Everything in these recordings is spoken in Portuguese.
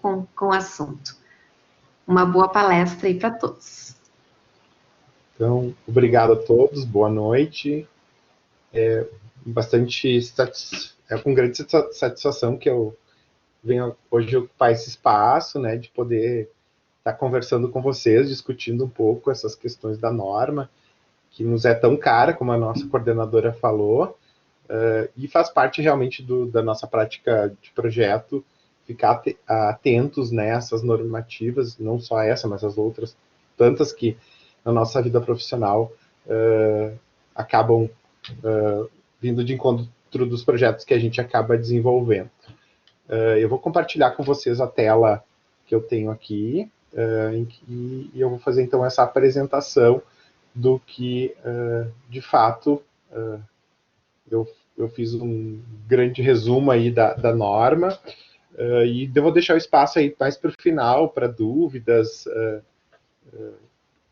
com o assunto. Uma boa palestra aí para todos. Então, obrigado a todos, boa noite. É com grande satisfação que eu venho hoje ocupar esse espaço, né, de poder estar conversando com vocês, discutindo um pouco essas questões da norma, que nos é tão cara, como a nossa coordenadora falou, e faz parte realmente da nossa prática de projeto, ficar atentos, né, a essas normativas, não só essa, mas as outras, tantas que na nossa vida profissional acabam vindo de encontro dos projetos que a gente acaba desenvolvendo. Eu vou compartilhar com vocês a tela que eu tenho aqui, e eu vou fazer então essa apresentação do que, de fato, eu fiz um grande resumo aí da norma, e eu vou deixar o espaço aí mais para o final, para dúvidas,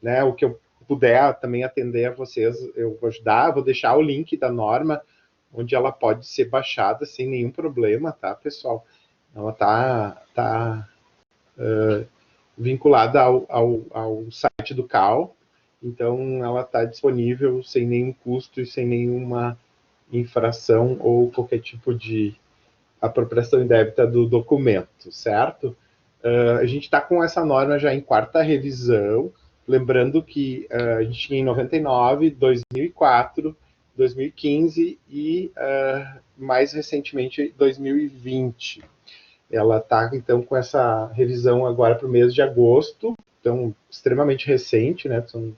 né, o que eu puder também atender a vocês, eu vou ajudar, vou deixar o link da norma, onde ela pode ser baixada sem nenhum problema, tá, pessoal? Ela tá vinculada ao site do CAL, então ela está disponível sem nenhum custo e sem nenhuma infração ou qualquer tipo de apropriação indébita do documento, certo? A gente está com essa norma já em 4ª revisão, lembrando que a gente tinha em 99, 2004, 2015 e mais recentemente 2020. Ela está, então, com essa revisão agora para o mês de agosto, então, extremamente recente, né? São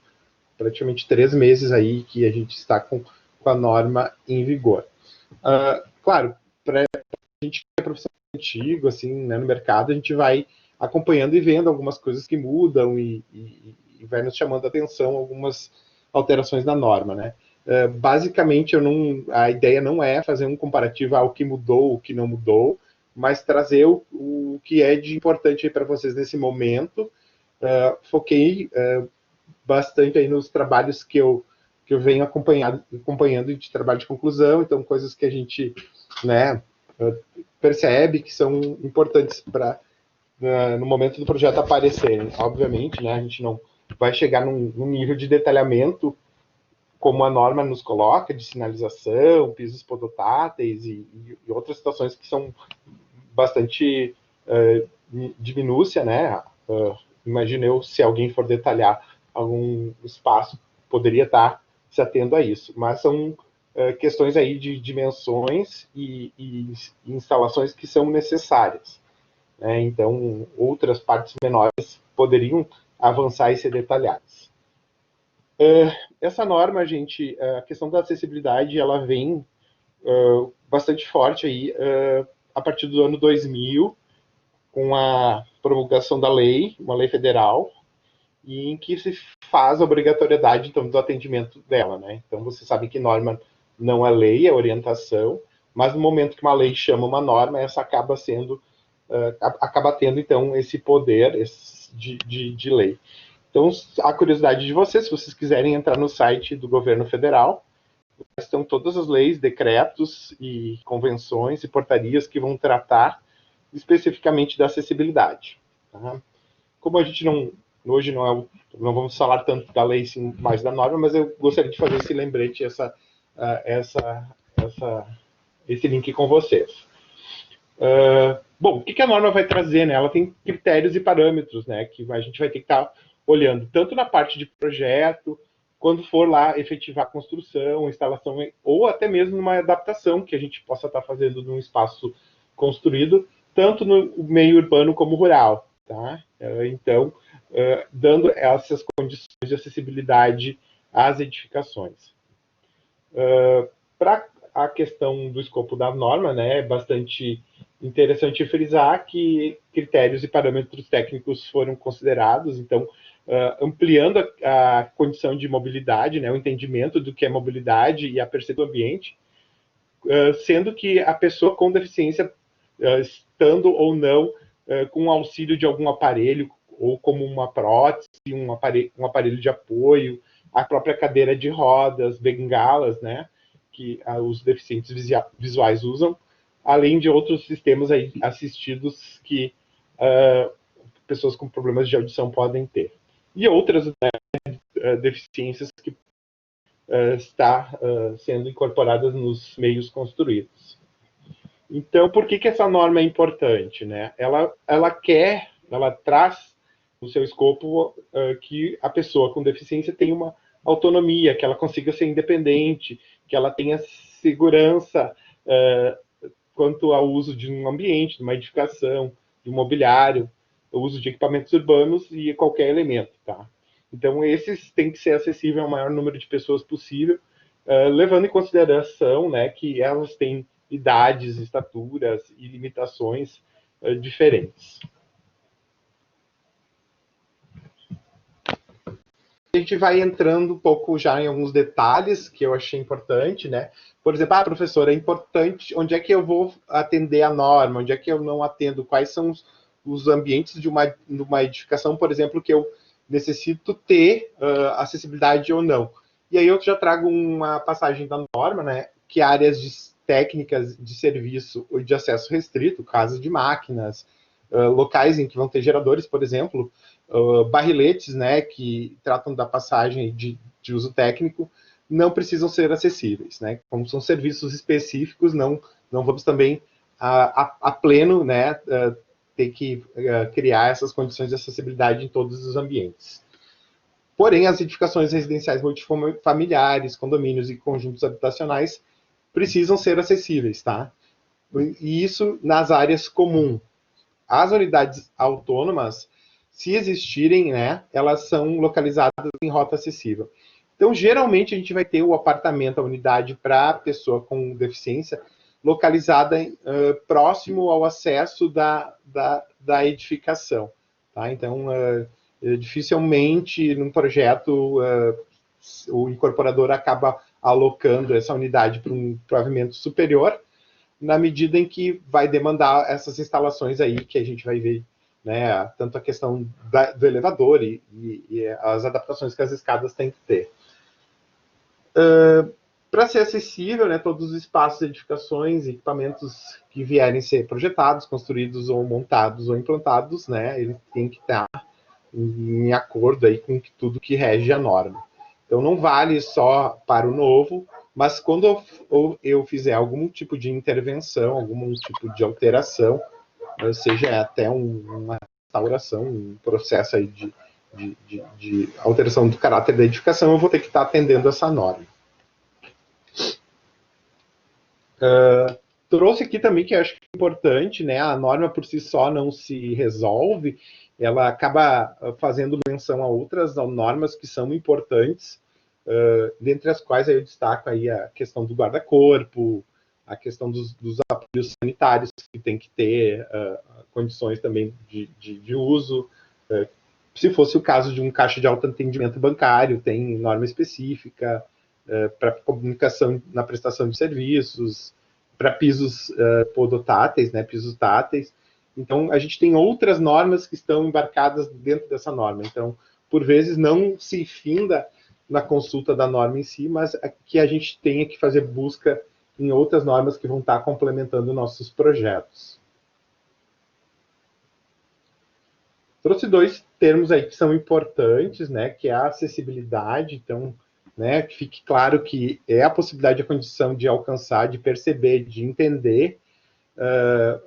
praticamente 3 meses aí que a gente está com a norma em vigor. Claro, para a gente que é profissional antigo, assim, né, no mercado, a gente vai acompanhando e vendo algumas coisas que mudam e vai nos chamando a atenção algumas alterações na norma, né? Basicamente, a ideia não é fazer um comparativo ao que mudou, o que não mudou, mas trazer o que é de importante para vocês nesse momento. Foquei bastante aí nos trabalhos que eu venho acompanhando de trabalho de conclusão, então coisas que a gente, né, percebe que são importantes para no momento do projeto aparecerem. Obviamente, né, a gente não vai chegar num nível de detalhamento como a norma nos coloca, de sinalização, pisos podotáteis e outras situações que são bastante de minúcia, né? Imagino eu, se alguém for detalhar algum espaço, poderia estar se atendo a isso. Mas são questões aí de dimensões e instalações que são necessárias, né? Então, outras partes menores poderiam avançar e ser detalhadas. Essa norma, gente, a questão da acessibilidade, ela vem bastante forte aí a partir do ano 2000, com a promulgação da lei, uma lei federal, e em que se faz a obrigatoriedade, então, do atendimento dela, né? Então, vocês sabem que norma não é lei, é orientação, mas no momento que uma lei chama uma norma, essa acaba tendo, então, esse poder de lei. Então, a curiosidade de vocês, se vocês quiserem entrar no site do governo federal, estão todas as leis, decretos e convenções e portarias que vão tratar especificamente da acessibilidade. Tá? Como a gente hoje não vamos falar tanto da lei, sim, mais da norma, mas eu gostaria de fazer esse lembrete, esse link com vocês. Bom, o que a norma vai trazer, né? Ela tem critérios e parâmetros, né, que a gente vai ter que estar olhando, tanto na parte de projeto, quando for lá efetivar a construção, instalação, ou até mesmo numa adaptação que a gente possa estar fazendo num espaço construído, tanto no meio urbano como rural, tá? Então, dando essas condições de acessibilidade às edificações. Para a questão do escopo da norma, né, é bastante interessante frisar que critérios e parâmetros técnicos foram considerados, então, ampliando a condição de mobilidade, né, o entendimento do que é mobilidade e a percepção do ambiente, sendo que a pessoa com deficiência, estando ou não com o auxílio de algum aparelho, ou como uma prótese, um aparelho de apoio, a própria cadeira de rodas, bengalas, né, que os deficientes visuais usam, além de outros sistemas aí assistidos que pessoas com problemas de audição podem ter. E outras, né, deficiências que está sendo incorporadas nos meios construídos. Então, por que essa norma é importante, né? Ela traz no seu escopo que a pessoa com deficiência tenha uma autonomia, que ela consiga ser independente, que ela tenha segurança quanto ao uso de um ambiente, de uma edificação, de um mobiliário, o uso de equipamentos urbanos e qualquer elemento, tá? Então, esses têm que ser acessíveis ao maior número de pessoas possível, levando em consideração, né, que elas têm idades, estaturas e limitações diferentes. A gente vai entrando um pouco já em alguns detalhes que eu achei importante, né? Por exemplo, professora, é importante, onde é que eu vou atender a norma, onde é que eu não atendo, quais são os ambientes de uma edificação, por exemplo, que eu necessito ter acessibilidade ou não. E aí eu já trago uma passagem da norma, né, que áreas técnicas de serviço ou de acesso restrito, casas de máquinas, locais em que vão ter geradores, por exemplo, barriletes, né, que tratam da passagem de uso técnico, não precisam ser acessíveis, né? Como são serviços específicos, não vamos também a pleno, né, ter que criar essas condições de acessibilidade em todos os ambientes. Porém, as edificações residenciais multifamiliares, condomínios e conjuntos habitacionais precisam ser acessíveis, tá? E isso nas áreas comuns. As unidades autônomas, se existirem, né, elas são localizadas em rota acessível. Então, geralmente, a gente vai ter o apartamento, a unidade para a pessoa com deficiência, localizada próximo ao acesso da edificação. Tá? Então, dificilmente, num projeto, o incorporador acaba alocando essa unidade para um pavimento superior, na medida em que vai demandar essas instalações aí que a gente vai ver, né, tanto a questão do elevador e as adaptações que as escadas têm que ter. Para ser acessível, né, todos os espaços, edificações, equipamentos que vierem ser projetados, construídos ou montados ou implantados, né, eles têm que estar em acordo aí com tudo que rege a norma. Então, não vale só para o novo, mas quando eu fizer algum tipo de intervenção, algum tipo de alteração, seja até uma restauração, um processo aí de alteração do caráter da edificação, eu vou ter que estar atendendo essa norma. Trouxe aqui também que eu acho que é importante, né? A norma por si só não se resolve, ela acaba fazendo menção a outras normas que são importantes, dentre as quais eu destaco aí a questão do guarda-corpo, a questão dos apoios sanitários, que tem que ter condições também de uso. Se fosse o caso de um caixa de autoatendimento bancário, tem norma específica para comunicação na prestação de serviços, para pisos podotáteis, né, pisos táteis. Então, a gente tem outras normas que estão embarcadas dentro dessa norma. Então, por vezes, não se finda na consulta da norma em si, mas que a gente tenha que fazer busca em outras normas que vão estar complementando nossos projetos. Trouxe dois termos aí que são importantes, né, que é a acessibilidade. Então, né, que fique claro que é a possibilidade, a condição de alcançar, de perceber, de entender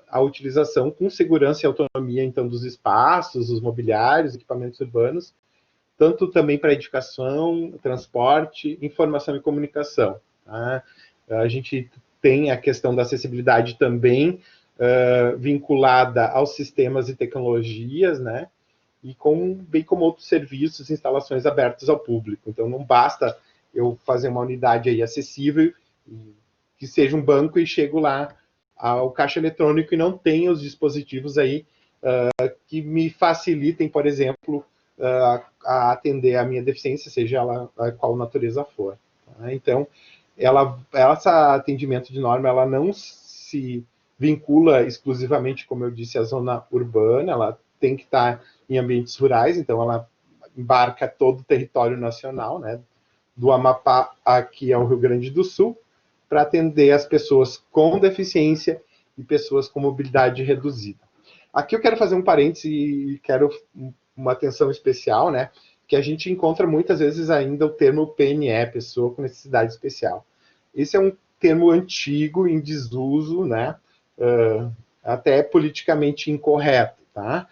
a utilização com segurança e autonomia, então, dos espaços, os mobiliários, equipamentos urbanos, tanto também para edificação, transporte, informação e comunicação. Tá? A gente tem a questão da acessibilidade também vinculada aos sistemas e tecnologias, né? E bem como outros serviços e instalações abertas ao público. Então, não basta eu fazer uma unidade aí acessível, que seja um banco e chego lá ao caixa eletrônico e não tenho os dispositivos aí que me facilitem, por exemplo, a atender a minha deficiência, seja ela qual natureza for. Tá? Então, essa atendimento de norma, ela não se vincula exclusivamente, como eu disse, à zona urbana, ela tem que estar em ambientes rurais, então ela embarca todo o território nacional, né, do Amapá aqui ao Rio Grande do Sul, para atender as pessoas com deficiência e pessoas com mobilidade reduzida. Aqui eu quero fazer um parêntese e quero uma atenção especial, né? Que a gente encontra muitas vezes ainda o termo PNE, pessoa com necessidade especial. Esse é um termo antigo, em desuso, né? Até politicamente incorreto, tá?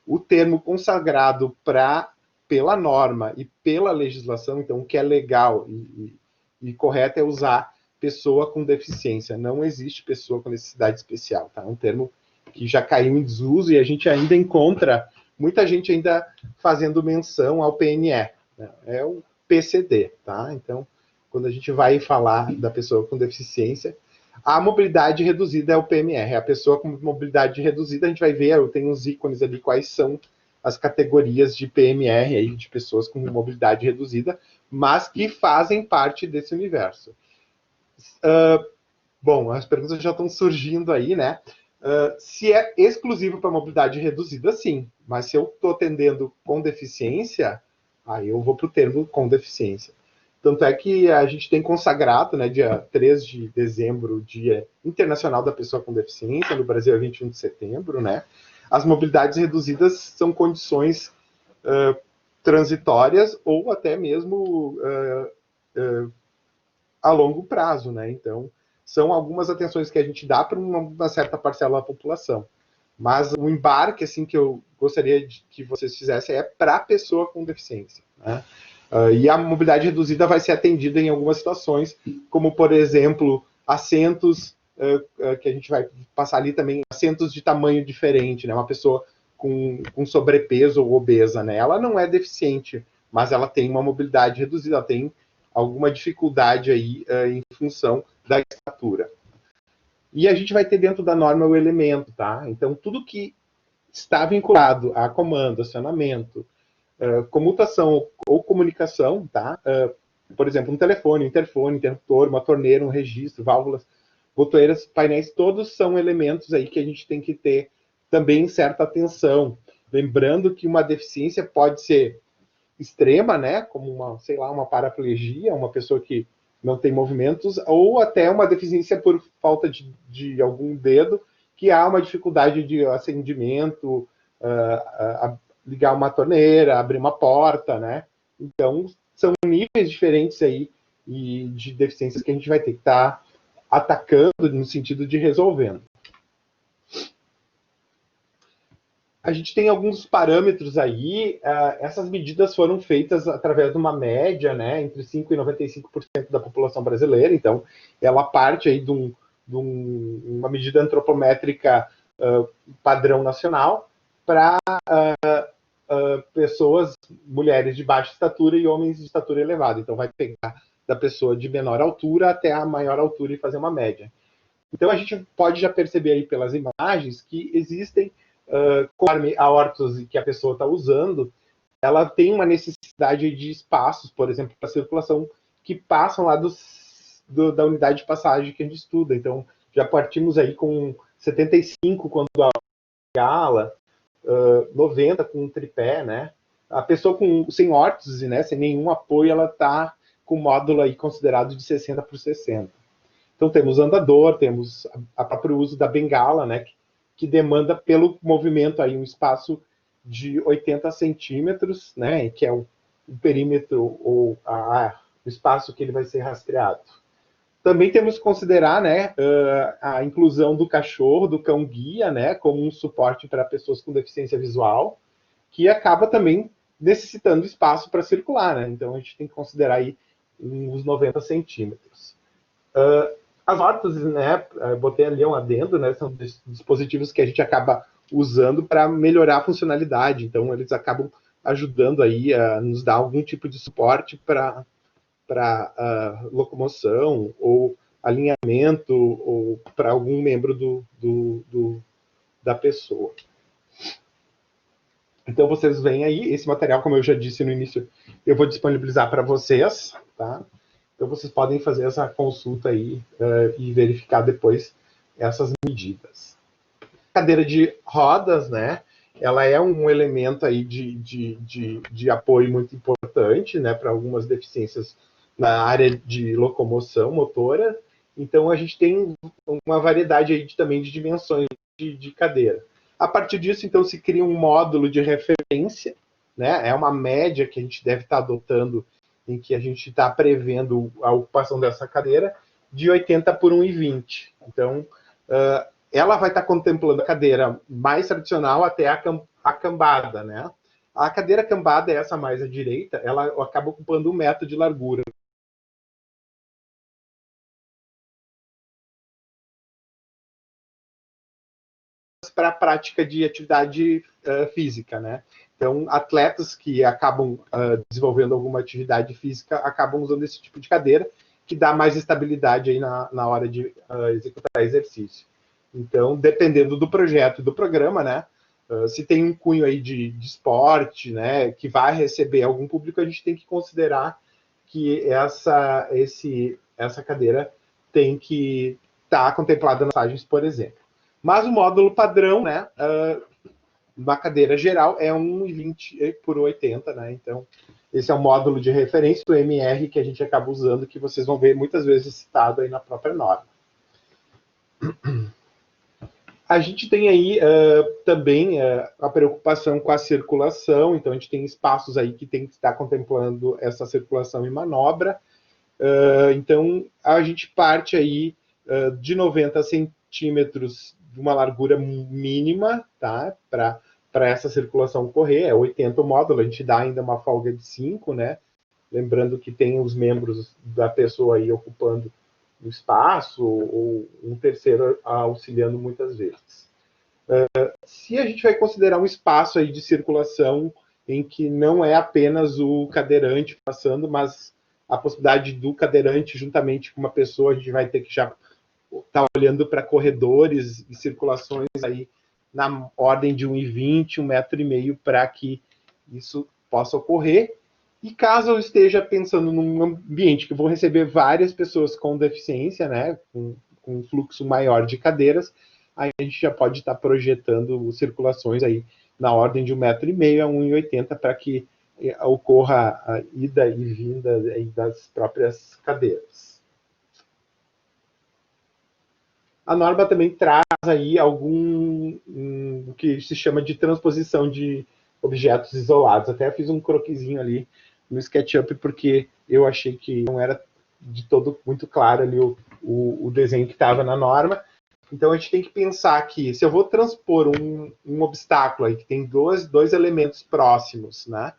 O termo consagrado pela norma e pela legislação, então o que é legal e correto é usar pessoa com deficiência. Não existe pessoa com necessidade especial, tá? É um termo que já caiu em desuso e a gente ainda encontra muita gente ainda fazendo menção ao PNE, né? É o PCD, tá? Então, quando a gente vai falar da pessoa com deficiência, a mobilidade reduzida é o PMR. A pessoa com mobilidade reduzida, a gente vai ver, eu tenho os ícones ali, quais são as categorias de PMR, aí, de pessoas com mobilidade reduzida, mas que fazem parte desse universo. Bom, as perguntas já estão surgindo aí, né? Se é exclusivo para mobilidade reduzida, sim. Mas se eu estou atendendo com deficiência, aí eu vou para o termo com deficiência. Tanto é que a gente tem consagrado, né, dia 3 de dezembro, Dia Internacional da Pessoa com Deficiência, no Brasil é 21 de setembro, né? As mobilidades reduzidas são condições transitórias ou até mesmo a longo prazo, né? Então, são algumas atenções que a gente dá para uma certa parcela da população. Mas o embarque, assim, que eu gostaria que vocês fizessem é para a pessoa com deficiência, né? E a mobilidade reduzida vai ser atendida em algumas situações, como, por exemplo, assentos, que a gente vai passar ali também, assentos de tamanho diferente, né? Uma pessoa com sobrepeso ou obesa, né? Ela não é deficiente, mas ela tem uma mobilidade reduzida, ela tem alguma dificuldade aí em função da estatura. E a gente vai ter dentro da norma o elemento, tá? Então, tudo que está vinculado a comando, acionamento, comutação ou comunicação, tá? Por exemplo, um telefone, um interfone, interruptor, uma torneira, um registro, válvulas, botoeiras, painéis, todos são elementos aí que a gente tem que ter também certa atenção. Lembrando que uma deficiência pode ser extrema, né? Como uma, sei lá, uma paraplegia, uma pessoa que não tem movimentos, ou até uma deficiência por falta de algum dedo, que há uma dificuldade de acendimento, ligar uma torneira, abrir uma porta, né? Então, são níveis diferentes aí e de deficiências que a gente vai ter que estar atacando no sentido de resolvendo. A gente tem alguns parâmetros aí, essas medidas foram feitas através de uma média, né, entre 5% e 95% da população brasileira, então ela parte aí de uma medida antropométrica padrão nacional para pessoas, mulheres de baixa estatura e homens de estatura elevada, então vai pegar da pessoa de menor altura até a maior altura e fazer uma média. Então a gente pode já perceber aí pelas imagens que existem conforme a órtese que a pessoa está usando, ela tem uma necessidade de espaços, por exemplo, para circulação, que passam lá da unidade de passagem que a gente estuda. Então, já partimos aí com 75 quando a gala, 90 com um tripé, né? A pessoa sem órtese, né, sem nenhum apoio, ela está com módulo aí considerado de 60 por 60. Então, temos andador, temos o próprio uso da bengala, né, que demanda pelo movimento aí um espaço de 80 centímetros, né, que é o perímetro ou o espaço que ele vai ser rastreado. Também temos que considerar, né, a inclusão do cachorro, do cão-guia, né, como um suporte para pessoas com deficiência visual, que acaba também necessitando espaço para circular, né? Então a gente tem que considerar aí uns 90 centímetros. As órteses, né, botei ali um adendo, né, são dispositivos que a gente acaba usando para melhorar a funcionalidade, então eles acabam ajudando aí a nos dar algum tipo de suporte para locomoção ou alinhamento ou para algum membro da pessoa. Então vocês veem aí, esse material, como eu já disse no início, eu vou disponibilizar para vocês, tá? Então, vocês podem fazer essa consulta aí e verificar depois essas medidas. Cadeira de rodas, né? Ela é um elemento aí de apoio muito importante, né? Para algumas deficiências na área de locomoção motora. Então, a gente tem uma variedade aí também de dimensões de cadeira. A partir disso, então, se cria um módulo de referência, né? É uma média que a gente deve estar adotando, em que a gente está prevendo a ocupação dessa cadeira, de 80 por 1,20. Então, ela vai estar contemplando a cadeira mais tradicional até a cambada, né? A cadeira cambada é essa mais à direita, ela acaba ocupando 1 metro de largura. Para a prática de atividade física, né? Então, atletas que acabam desenvolvendo alguma atividade física acabam usando esse tipo de cadeira, que dá mais estabilidade aí na hora de executar exercício. Então, dependendo do projeto e do programa, né? Se tem um cunho aí de esporte, né, que vai receber algum público, a gente tem que considerar que essa cadeira tem que estar contemplada nas passagens, por exemplo. Mas o módulo padrão, né, na cadeira geral, é 1,20 por 80, né? Então, esse é o módulo de referência do MR que a gente acaba usando, que vocês vão ver muitas vezes citado aí na própria norma. A gente tem aí também a preocupação com a circulação, então a gente tem espaços aí que tem que estar contemplando essa circulação e manobra. Então, a gente parte aí de 90 centímetros de uma largura mínima, tá? Para essa circulação ocorrer, é 80 o módulo, a gente dá ainda uma folga de 5, né? Lembrando que tem os membros da pessoa aí ocupando o espaço, ou um terceiro auxiliando muitas vezes. Se a gente vai considerar um espaço aí de circulação em que não é apenas o cadeirante passando, mas a possibilidade do cadeirante juntamente com uma pessoa, a gente vai ter que já estar olhando para corredores e circulações aí na ordem de 1,20, 1,5 metro, para que isso possa ocorrer. E caso eu esteja pensando num ambiente que eu vou receber várias pessoas com deficiência, né, com um fluxo maior de cadeiras, aí a gente já pode estar projetando circulações aí na ordem de 1,5 metro a 1,80 para que ocorra a ida e vinda aí das próprias cadeiras. A norma também traz aí algum que se chama de transposição de objetos isolados. Até fiz um croquisinho ali no SketchUp, porque eu achei que não era de todo muito claro ali o desenho que estava na norma. Então, a gente tem que pensar que, se eu vou transpor um obstáculo aí, que tem dois elementos próximos, né?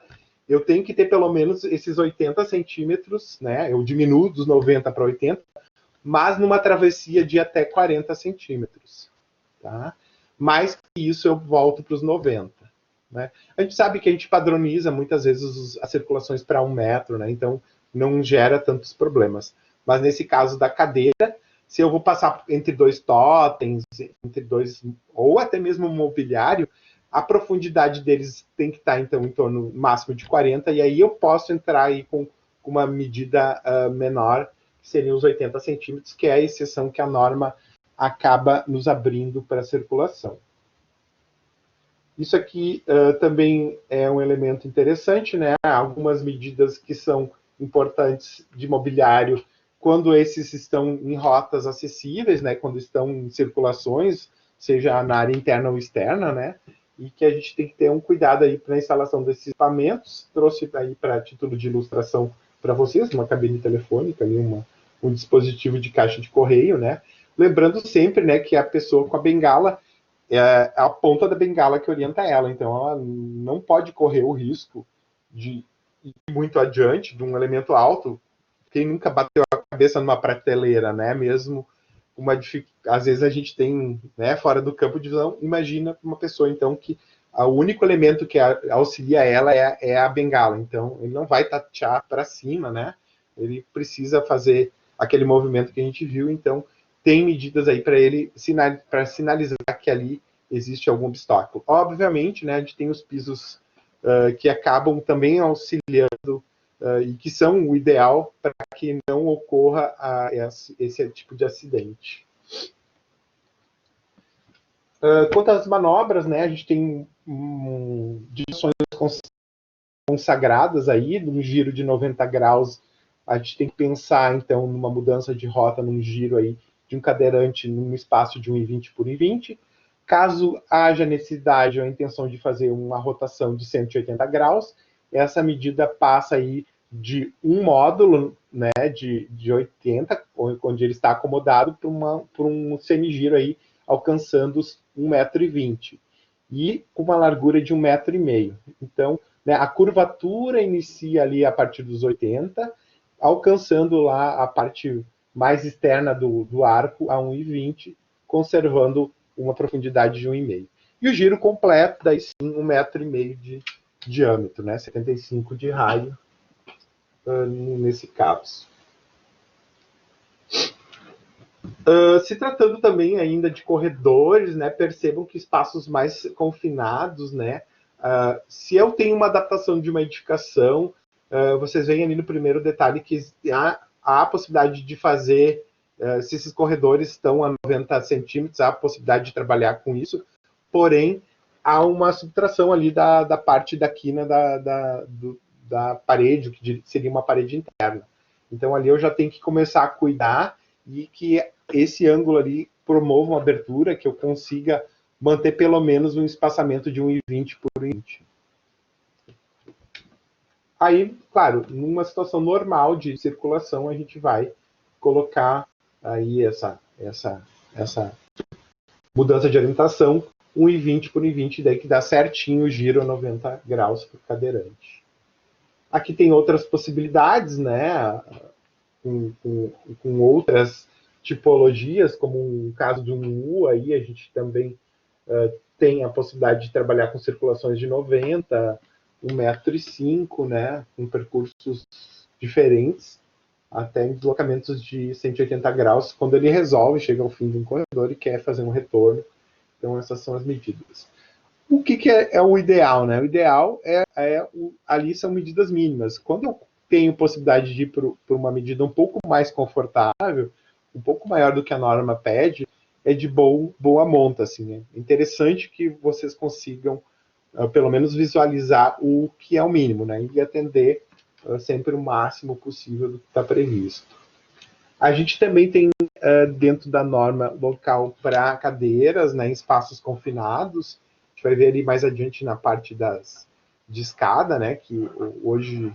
Eu tenho que ter pelo menos esses 80 centímetros, né? Eu diminuo dos 90 para 80, mas numa travessia de até 40 centímetros. Tá? Mais que isso, eu volto para os 90. Né? A gente sabe que a gente padroniza muitas vezes as circulações para 1 metro, né? Então não gera tantos problemas. Mas nesse caso da cadeira, se eu vou passar entre dois totens, entre dois, ou até mesmo um mobiliário, a profundidade deles tem que estar, então, em torno máximo de 40, e aí eu posso entrar aí com uma medida menor, que seriam os 80 centímetros, que é a exceção que a norma acaba nos abrindo para a circulação. Isso aqui também é um elemento interessante, né? Algumas medidas que são importantes de mobiliário quando esses estão em rotas acessíveis, né? Quando estão em circulações, seja na área interna ou externa, né? E que a gente tem que ter um cuidado aí para a instalação desses equipamentos. Trouxe aí para título de ilustração para vocês, uma cabine telefônica, ali um dispositivo de caixa de correio, né? Lembrando sempre, né, que a pessoa com a bengala é a ponta da bengala que orienta ela, então ela não pode correr o risco de ir muito adiante de um elemento alto. Quem nunca bateu a cabeça numa prateleira, né? Mesmo às vezes a gente tem, né, fora do campo de visão, imagina uma pessoa então que o único elemento que auxilia ela é a bengala, então ele não vai tatear para cima, né? Ele precisa fazer aquele movimento que a gente viu, então tem medidas aí para ele para sinalizar que ali existe algum obstáculo. Obviamente, né, a gente tem os pisos que acabam também auxiliando e que são o ideal para que não ocorra esse tipo de acidente. Quanto às manobras, né, a gente tem direções consagradas aí, num giro de 90 graus, a gente tem que pensar, então, numa mudança de rota, num giro aí de um cadeirante num espaço de 1,20 por 1,20. Caso haja necessidade ou a intenção de fazer uma rotação de 180 graus, essa medida passa aí de um módulo, né, de 80, onde ele está acomodado, para um semigiro aí, alcançando os 1,20 m. E com uma largura de 1,5 m. Então, né, a curvatura inicia ali a partir dos 80, alcançando lá a parte mais externa do arco a 1,20 m, conservando uma profundidade de 1,5 m. E o giro completo, daí sim, 1,5 m de diâmetro, né? 75 de raio, nesse caso. Se tratando também ainda de corredores, né, percebam que espaços mais confinados, né, se eu tenho uma adaptação de uma edificação, vocês veem ali no primeiro detalhe que há a possibilidade de fazer, se esses corredores estão a 90 centímetros, há a possibilidade de trabalhar com isso, porém, há uma subtração ali da parte da quina da parede, o que seria uma parede interna. Então, ali eu já tenho que começar a cuidar e que esse ângulo ali promova uma abertura, que eu consiga manter pelo menos um espaçamento de 1,20 por 1,20. Aí, claro, numa situação normal de circulação, a gente vai colocar aí essa mudança de orientação, 1,20 por 1,20, daí que dá certinho o giro a 90 graus para o cadeirante. Aqui tem outras possibilidades, né, com outras tipologias, como um caso de um U, aí a gente também tem a possibilidade de trabalhar com circulações de 90, 1,5 m, né, com percursos diferentes, até em deslocamentos de 180 graus, quando ele resolve, chega ao fim de um corredor e quer fazer um retorno. Então, essas são as medidas. O que é o ideal, né? O ideal ali são medidas mínimas. Quando eu tenho possibilidade de ir por uma medida um pouco mais confortável, um pouco maior do que a norma pede, é de boa monta, assim. É interessante que vocês consigam, pelo menos, visualizar o que é o mínimo, né? E atender sempre o máximo possível do que está previsto. A gente também tem, dentro da norma, local para cadeiras, né, em espaços confinados. A gente vai ver ali mais adiante na parte de escada, né, que hoje,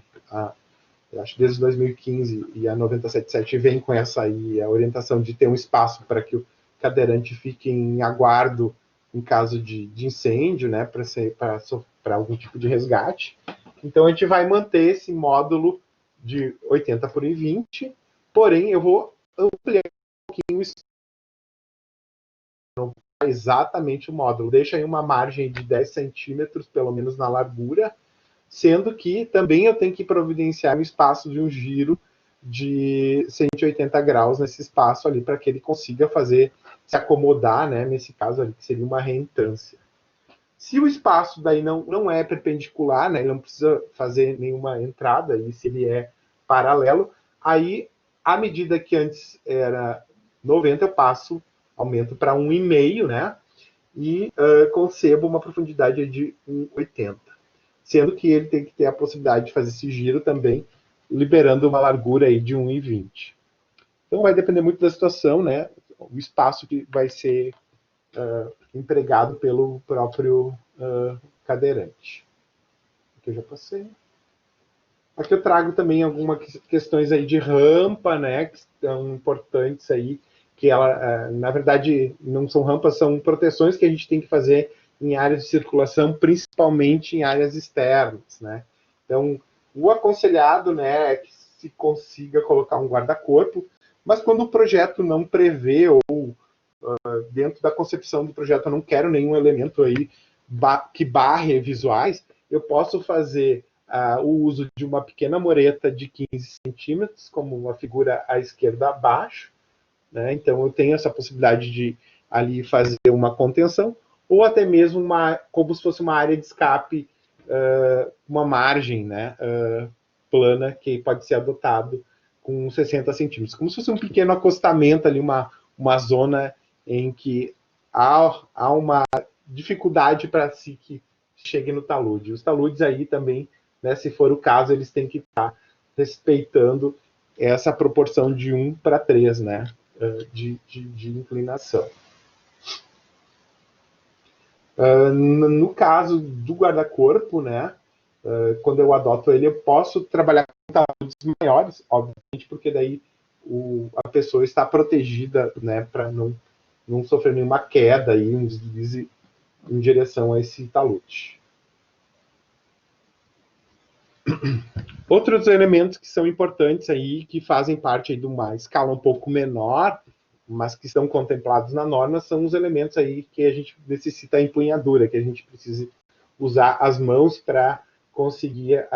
acho que desde 2015 e a 977 vem com essa aí, a orientação de ter um espaço para que o cadeirante fique em aguardo em caso de incêndio, né, para algum tipo de resgate. Então a gente vai manter esse módulo de 80 por 1,20, porém eu vou ampliar um pouquinho isso, não exatamente o módulo, deixa aí uma margem de 10 centímetros, pelo menos na largura, sendo que também eu tenho que providenciar um espaço de um giro de 180 graus nesse espaço ali, para que ele consiga se acomodar, né, nesse caso ali, que seria uma reentrância. Se o espaço daí não é perpendicular, né, ele não precisa fazer nenhuma entrada, e se ele é paralelo, aí, à medida que antes era 90, eu aumento para 1,5, né, e concebo uma profundidade de 1,80. Sendo que ele tem que ter a possibilidade de fazer esse giro também, liberando uma largura aí de 1,20. Então vai depender muito da situação, né? O espaço que vai ser empregado pelo próprio cadeirante. Aqui eu já passei. Aqui eu trago também algumas questões aí de rampa, né? Que são importantes aí, que ela, na verdade, não são rampas, são proteções que a gente tem que fazer em áreas de circulação, principalmente em áreas externas, né? Então, o aconselhado, né, é que se consiga colocar um guarda-corpo, mas quando o projeto não prevê ou dentro da concepção do projeto eu não quero nenhum elemento aí que barre visuais, eu posso fazer o uso de uma pequena mureta de 15 centímetros, como uma figura à esquerda abaixo, né? Então eu tenho essa possibilidade de ali fazer uma contenção, ou até mesmo como se fosse uma área de escape, uma margem, né, plana, que pode ser adotado com 60 centímetros, como se fosse um pequeno acostamento ali, uma zona em que há uma dificuldade para que chegue no talude. Os taludes aí também, né, se for o caso, eles têm que estar respeitando essa proporção de 1:3, né, de inclinação. No caso do guarda-corpo, né, quando eu adoto ele, eu posso trabalhar com taludes maiores, obviamente, porque daí a pessoa está protegida, né, para não sofrer nenhuma queda e um deslize em direção a esse talude. Outros elementos que são importantes aí, que fazem parte aí de uma escala um pouco menor, mas que estão contemplados na norma, são os elementos aí que a gente necessita a empunhadura, que a gente precisa usar as mãos para conseguir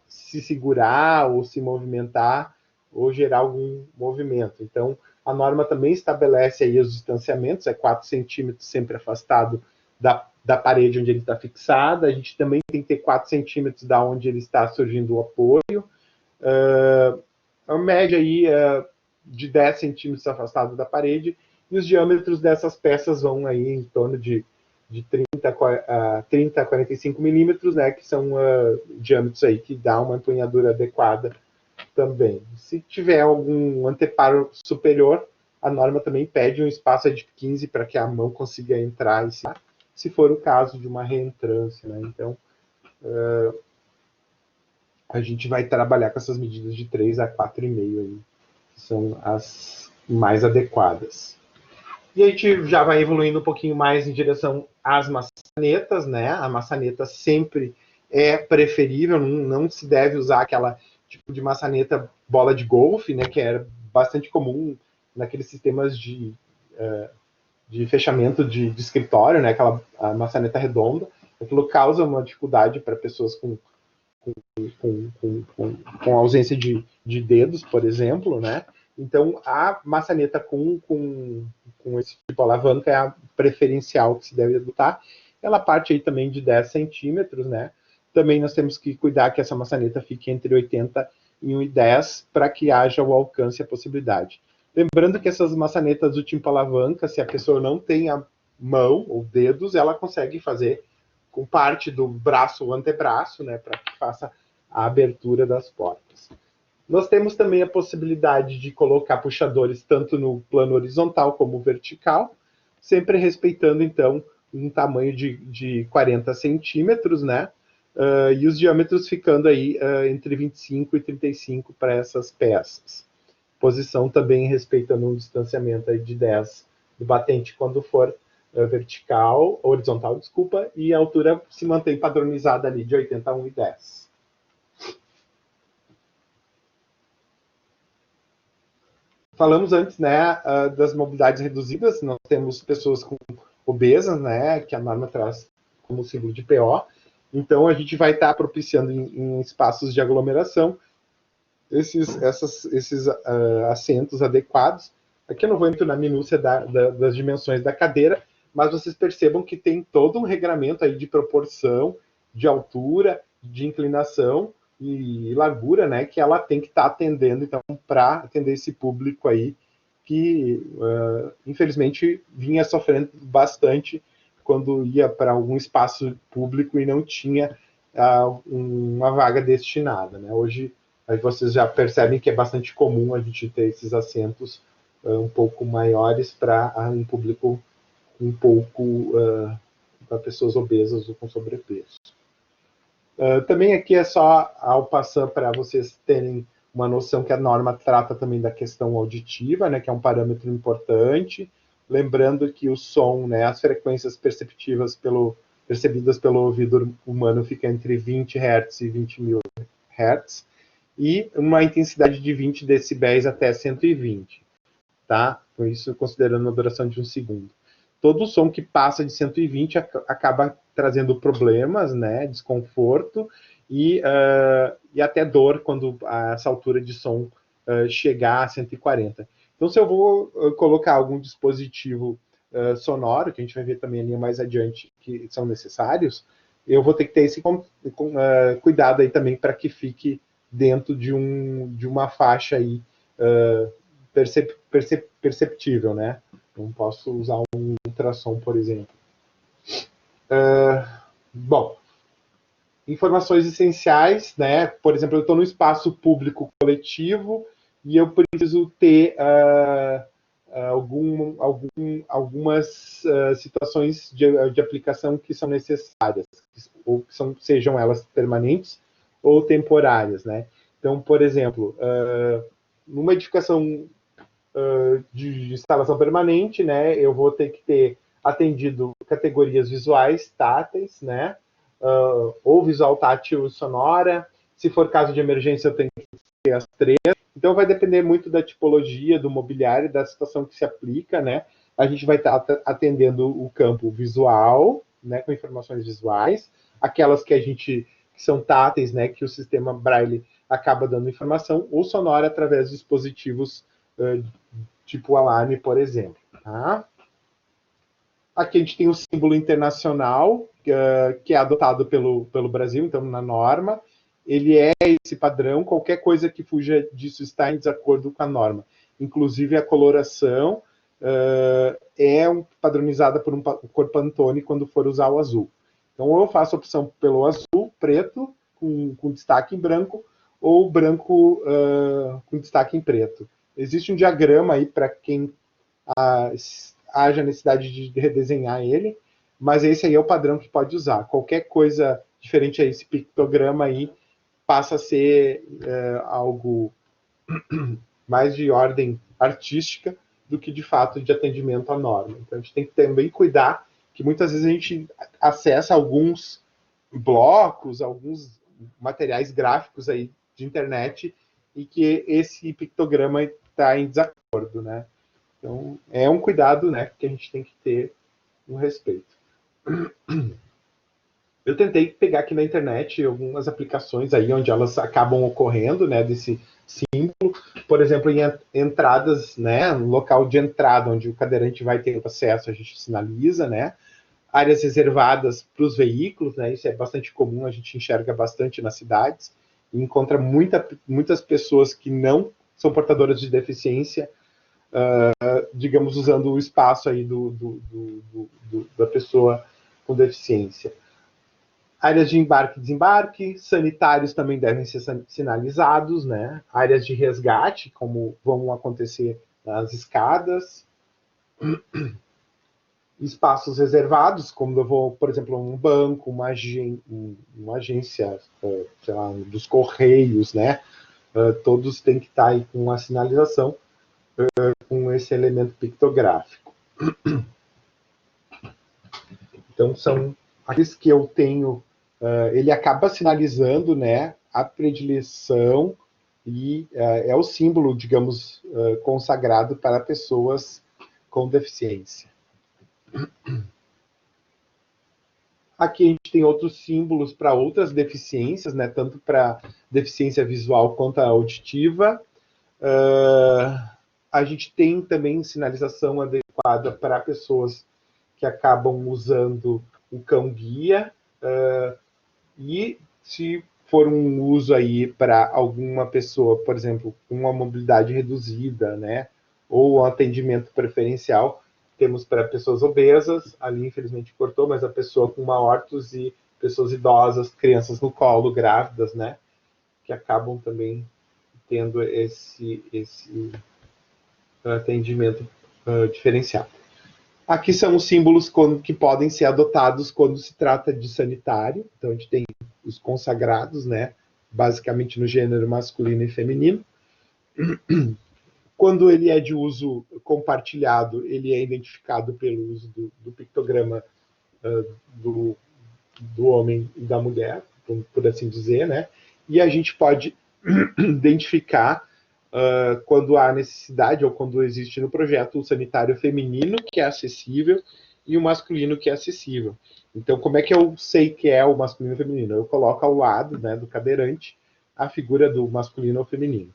se segurar ou se movimentar ou gerar algum movimento. Então, a norma também estabelece aí os distanciamentos, é 4 centímetros sempre afastado da parede onde ele está fixado. A gente também tem que ter 4 centímetros da onde ele está surgindo o apoio. A média aí de 10 centímetros afastado da parede, e os diâmetros dessas peças vão aí em torno de 30 a 45 milímetros, né, que são diâmetros aí que dá uma empunhadura adequada também. Se tiver algum anteparo superior, a norma também pede um espaço de 15 para que a mão consiga entrar, se for o caso de uma reentrância, né? Então, a gente vai trabalhar com essas medidas de 3 a 4,5 aí, que são as mais adequadas. E a gente já vai evoluindo um pouquinho mais em direção às maçanetas, né? A maçaneta sempre é preferível, não se deve usar aquela tipo de maçaneta bola de golfe, né? Que é bastante comum naqueles sistemas de fechamento de escritório, né? Aquela maçaneta redonda. Aquilo causa uma dificuldade para pessoas com ausência de dedos, por exemplo, né? Então, a maçaneta com esse tipo de alavanca é a preferencial que se deve adotar. Ela parte aí também de 10 centímetros, né? Também nós temos que cuidar que essa maçaneta fique entre 80 e 1,10 para que haja o alcance e a possibilidade. Lembrando que essas maçanetas do tipo alavanca, se a pessoa não tem a mão ou dedos, ela consegue fazer com parte do braço ou antebraço, né, para que faça a abertura das portas. Nós temos também a possibilidade de colocar puxadores tanto no plano horizontal como vertical, sempre respeitando, então, um tamanho de 40 centímetros, né? E os diâmetros ficando aí entre 25 e 35 para essas peças. Posição também respeitando um distanciamento aí de 10 do batente quando for horizontal, desculpa, e a altura se mantém padronizada ali de 80 a 1,10. Falamos antes, né, das mobilidades reduzidas. Nós temos pessoas com obesas, né, que a norma traz como símbolo de PO. Então, a gente vai estar propiciando em espaços de aglomeração esses assentos adequados. Aqui eu não vou entrar na minúcia das dimensões da cadeira, mas vocês percebam que tem todo um regramento aí de proporção, de altura, de inclinação e largura, né, que ela tem que estar atendendo, então, para atender esse público aí que, infelizmente, vinha sofrendo bastante quando ia para algum espaço público e não tinha uma vaga destinada, né? Hoje, aí vocês já percebem que é bastante comum a gente ter esses assentos um pouco maiores para um público um pouco para pessoas obesas ou com sobrepeso. Também aqui é só ao passar para vocês terem uma noção que a norma trata também da questão auditiva, né, que é um parâmetro importante, lembrando que o som, né, as frequências perceptidas pelo ouvido humano fica entre 20 Hz e 20.000 Hz, e uma intensidade de 20 decibéis até 120, tá? Por isso, considerando a duração de 1 segundo. Todo som que passa de 120 acaba trazendo problemas, né, desconforto e até dor quando essa altura de som chegar a 140. Então, se eu vou colocar algum dispositivo sonoro, que a gente vai ver também ali mais adiante que são necessários, eu vou ter que ter esse cuidado aí também para que fique dentro de uma faixa aí perceptível, né? Não posso usar um ultrassom, por exemplo. Bom, informações essenciais, né? Por exemplo, eu estou no espaço público coletivo e eu preciso ter algumas situações de aplicação que são necessárias, ou que sejam elas permanentes ou temporárias, né? Então, por exemplo, numa edificação de instalação permanente, né, eu vou ter que ter atendido categorias visuais, táteis, né, ou visual, tátil, sonora. Se for caso de emergência, eu tenho que ter as três. Então, vai depender muito da tipologia, do mobiliário, da situação que se aplica, né? A gente vai estar atendendo o campo visual, né, com informações visuais, aquelas que são táteis, né, que o sistema Braille acaba dando informação, ou sonora através de dispositivos tipo alarme, por exemplo. Tá? Aqui a gente tem o símbolo internacional, que é adotado pelo Brasil, então na norma. Ele é esse padrão, qualquer coisa que fuja disso está em desacordo com a norma. Inclusive a coloração é padronizada por um cor Pantone quando for usar o azul. Então, ou eu faço a opção pelo azul, preto, com destaque em branco, ou branco com destaque em preto. Existe um diagrama aí para quem haja necessidade de redesenhar ele, mas esse aí é o padrão que pode usar. Qualquer coisa diferente a esse pictograma aí passa a ser algo mais de ordem artística do que de fato de atendimento à norma. Então a gente tem que também cuidar que muitas vezes a gente acessa alguns blocos, alguns materiais gráficos aí de internet e que esse pictograma está em desacordo, né? Então é um cuidado, né, que a gente tem que ter no respeito. Eu tentei pegar aqui na internet algumas aplicações aí onde elas acabam ocorrendo, né, desse símbolo, por exemplo, em entradas, né, no local de entrada onde o cadeirante vai ter acesso, a gente sinaliza, né, áreas reservadas para os veículos, né, isso é bastante comum, a gente enxerga bastante nas cidades, e encontra muitas pessoas que não são portadoras de deficiência, digamos, usando o espaço aí da pessoa com deficiência. Áreas de embarque e desembarque, sanitários também devem ser sinalizados, né? Áreas de resgate, como vão acontecer nas escadas. Espaços reservados, como eu vou, por exemplo, um banco, uma agência, sei lá, dos correios, né? Todos têm que estar aí com a sinalização, com esse elemento pictográfico. Então, são aqueles que eu tenho. Ele acaba sinalizando, né, a predileção e é o símbolo, digamos, consagrado para pessoas com deficiência. Aqui a gente tem outros símbolos para outras deficiências, né, tanto para deficiência visual quanto a auditiva. A gente tem também sinalização adequada para pessoas que acabam usando o cão-guia, e se for um uso aí para alguma pessoa, por exemplo, com uma mobilidade reduzida, né, ou um atendimento preferencial, temos para pessoas obesas, ali infelizmente cortou, mas a pessoa com uma órtose, pessoas idosas, crianças no colo, grávidas, né, que acabam também tendo esse atendimento diferenciado. Aqui são os símbolos que podem ser adotados quando se trata de sanitário. Então, a gente tem os consagrados, né? Basicamente no gênero masculino e feminino. Quando ele é de uso compartilhado, ele é identificado pelo uso do pictograma do homem e da mulher, por assim dizer, né? E a gente pode identificar quando há necessidade ou quando existe no projeto o sanitário feminino, que é acessível, e o masculino, que é acessível. Então, como é que eu sei que é o masculino e o feminino? Eu coloco ao lado, né, do cadeirante a figura do masculino ou feminino.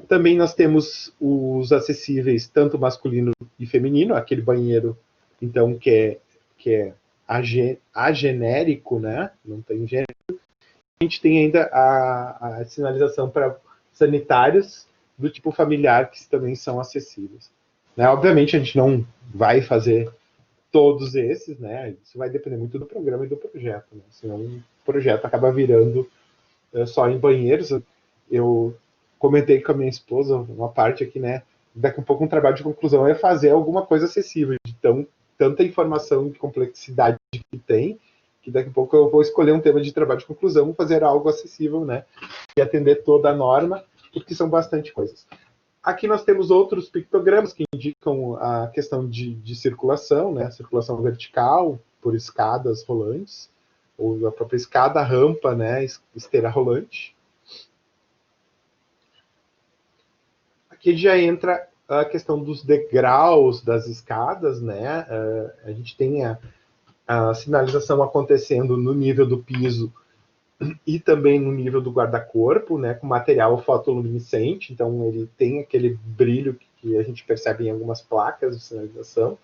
Também nós temos os acessíveis, tanto masculino e feminino, aquele banheiro, então, que é agenérico, né? Não tem gênero. A gente tem ainda a sinalização para sanitários do tipo familiar, que também são acessíveis. Né? Obviamente, a gente não vai fazer todos esses, né? Isso vai depender muito do programa e do projeto, né? Senão o projeto acaba virando só em banheiros. Eu comentei com a minha esposa uma parte aqui, né? daqui a pouco um trabalho de conclusão é fazer alguma coisa acessível, de tanta informação e complexidade que tem, que daqui a pouco eu vou escolher um tema de trabalho de conclusão, fazer algo acessível, né, e atender toda a norma, porque são bastante coisas. Aqui nós temos outros pictogramas que indicam a questão de circulação, né, circulação vertical por escadas rolantes, ou a própria escada, rampa, né, esteira rolante. Aqui já entra a questão dos degraus das escadas, né, a gente tem a sinalização acontecendo no nível do piso e também no nível do guarda-corpo, né, com material fotoluminescente, então ele tem aquele brilho que a gente percebe em algumas placas de sinalização.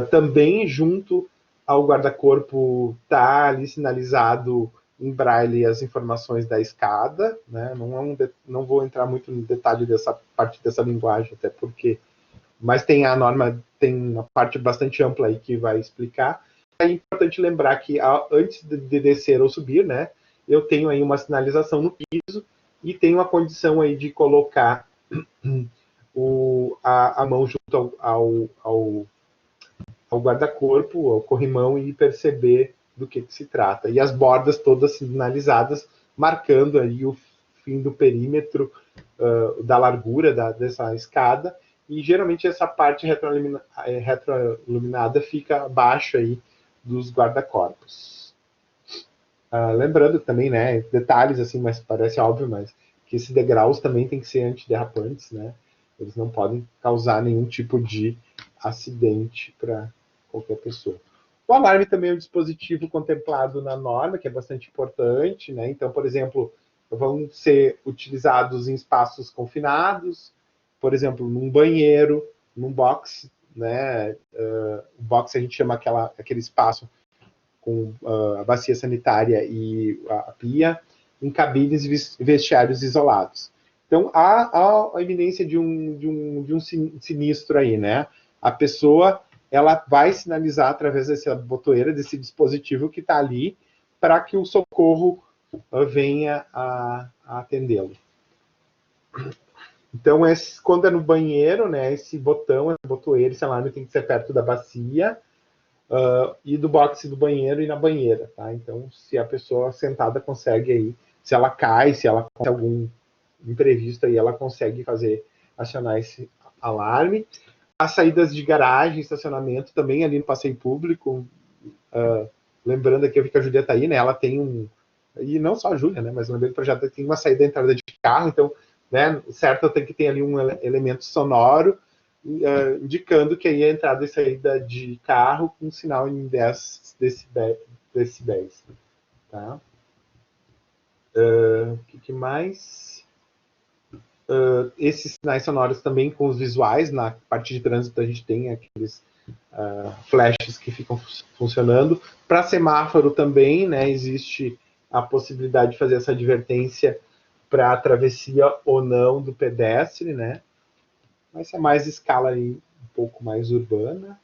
Também junto ao guarda-corpo está ali sinalizado em braille as informações da escada, né, não vou entrar muito no detalhe dessa parte dessa linguagem, até porque, mas tem a norma, tem uma parte bastante ampla aí que vai explicar. É importante lembrar que antes de descer ou subir, né, eu tenho aí uma sinalização no piso e tenho a condição aí de colocar a mão junto ao guarda-corpo, ao corrimão e perceber do que se trata. E as bordas todas sinalizadas, marcando aí o fim do perímetro da largura dessa escada, e geralmente essa parte retroiluminada fica abaixo aí dos guarda-corpos. Lembrando também, né, detalhes assim, mas parece óbvio, mas que esses degraus também tem que ser antiderrapantes, né? Eles não podem causar nenhum tipo de acidente para qualquer pessoa. O alarme também é um dispositivo contemplado na norma, que é bastante importante, né? Então, por exemplo, vão ser utilizados em espaços confinados, por exemplo, num banheiro, num box, né? O box a gente chama aquele espaço com a bacia sanitária e a pia, em cabines e vestiários isolados. Então, há a iminência de um sinistro aí, né? A pessoa ela vai sinalizar através dessa botoeira, desse dispositivo que está ali, para que o socorro venha a atendê-lo. Então, quando é no banheiro, né, esse botão, essa botoeira, esse alarme tem que ser perto da bacia, e do boxe do banheiro e na banheira, tá? Então, se a pessoa sentada consegue aí, se ela cai, se ela tem algum imprevisto aí, ela consegue acionar esse alarme. As saídas de garagem, estacionamento, também ali no passeio público, lembrando aqui que a Júlia tá aí, né? Ela tem e não só a Júlia, né? Mas lembrando que o projeto tem uma saída e entrada de carro, então, né? Certo, tem que ter ali um elemento sonoro, indicando que aí é a entrada e saída de carro com sinal em 10 decibéis. Tá? O que mais? Esses sinais sonoros também com os visuais, na parte de trânsito a gente tem aqueles flashes que ficam funcionando. Para semáforo também, né, existe a possibilidade de fazer essa advertência para a travessia ou não do pedestre, né? Mas é mais escala aí, um pouco mais urbana.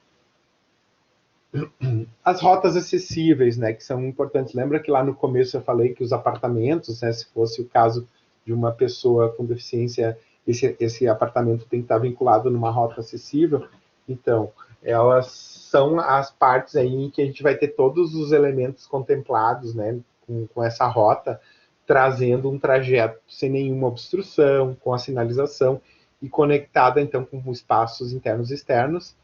As rotas acessíveis, né, que são importantes. Lembra que lá no começo eu falei que os apartamentos, né, se fosse o caso de uma pessoa com deficiência, esse apartamento tem que estar vinculado numa rota acessível. Então, elas são as partes aí em que a gente vai ter todos os elementos contemplados, né, com essa rota, trazendo um trajeto sem nenhuma obstrução, com a sinalização e conectada, então, com espaços internos e externos,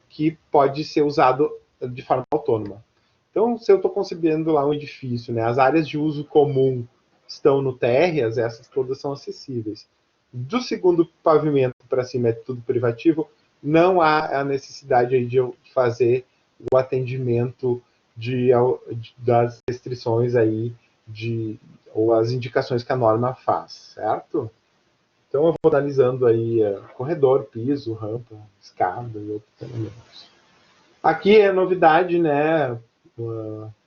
que pode ser usado de forma autônoma. Então, se eu estou concebendo lá um edifício, né, as áreas de uso comum estão no térreas, essas todas são acessíveis. Do segundo pavimento para cima é tudo privativo, não há a necessidade aí de eu fazer o atendimento das restrições aí, ou as indicações que a norma faz, certo? Então eu vou analisando aí corredor, piso, rampa, escada e outros elementos. Aqui é novidade, né?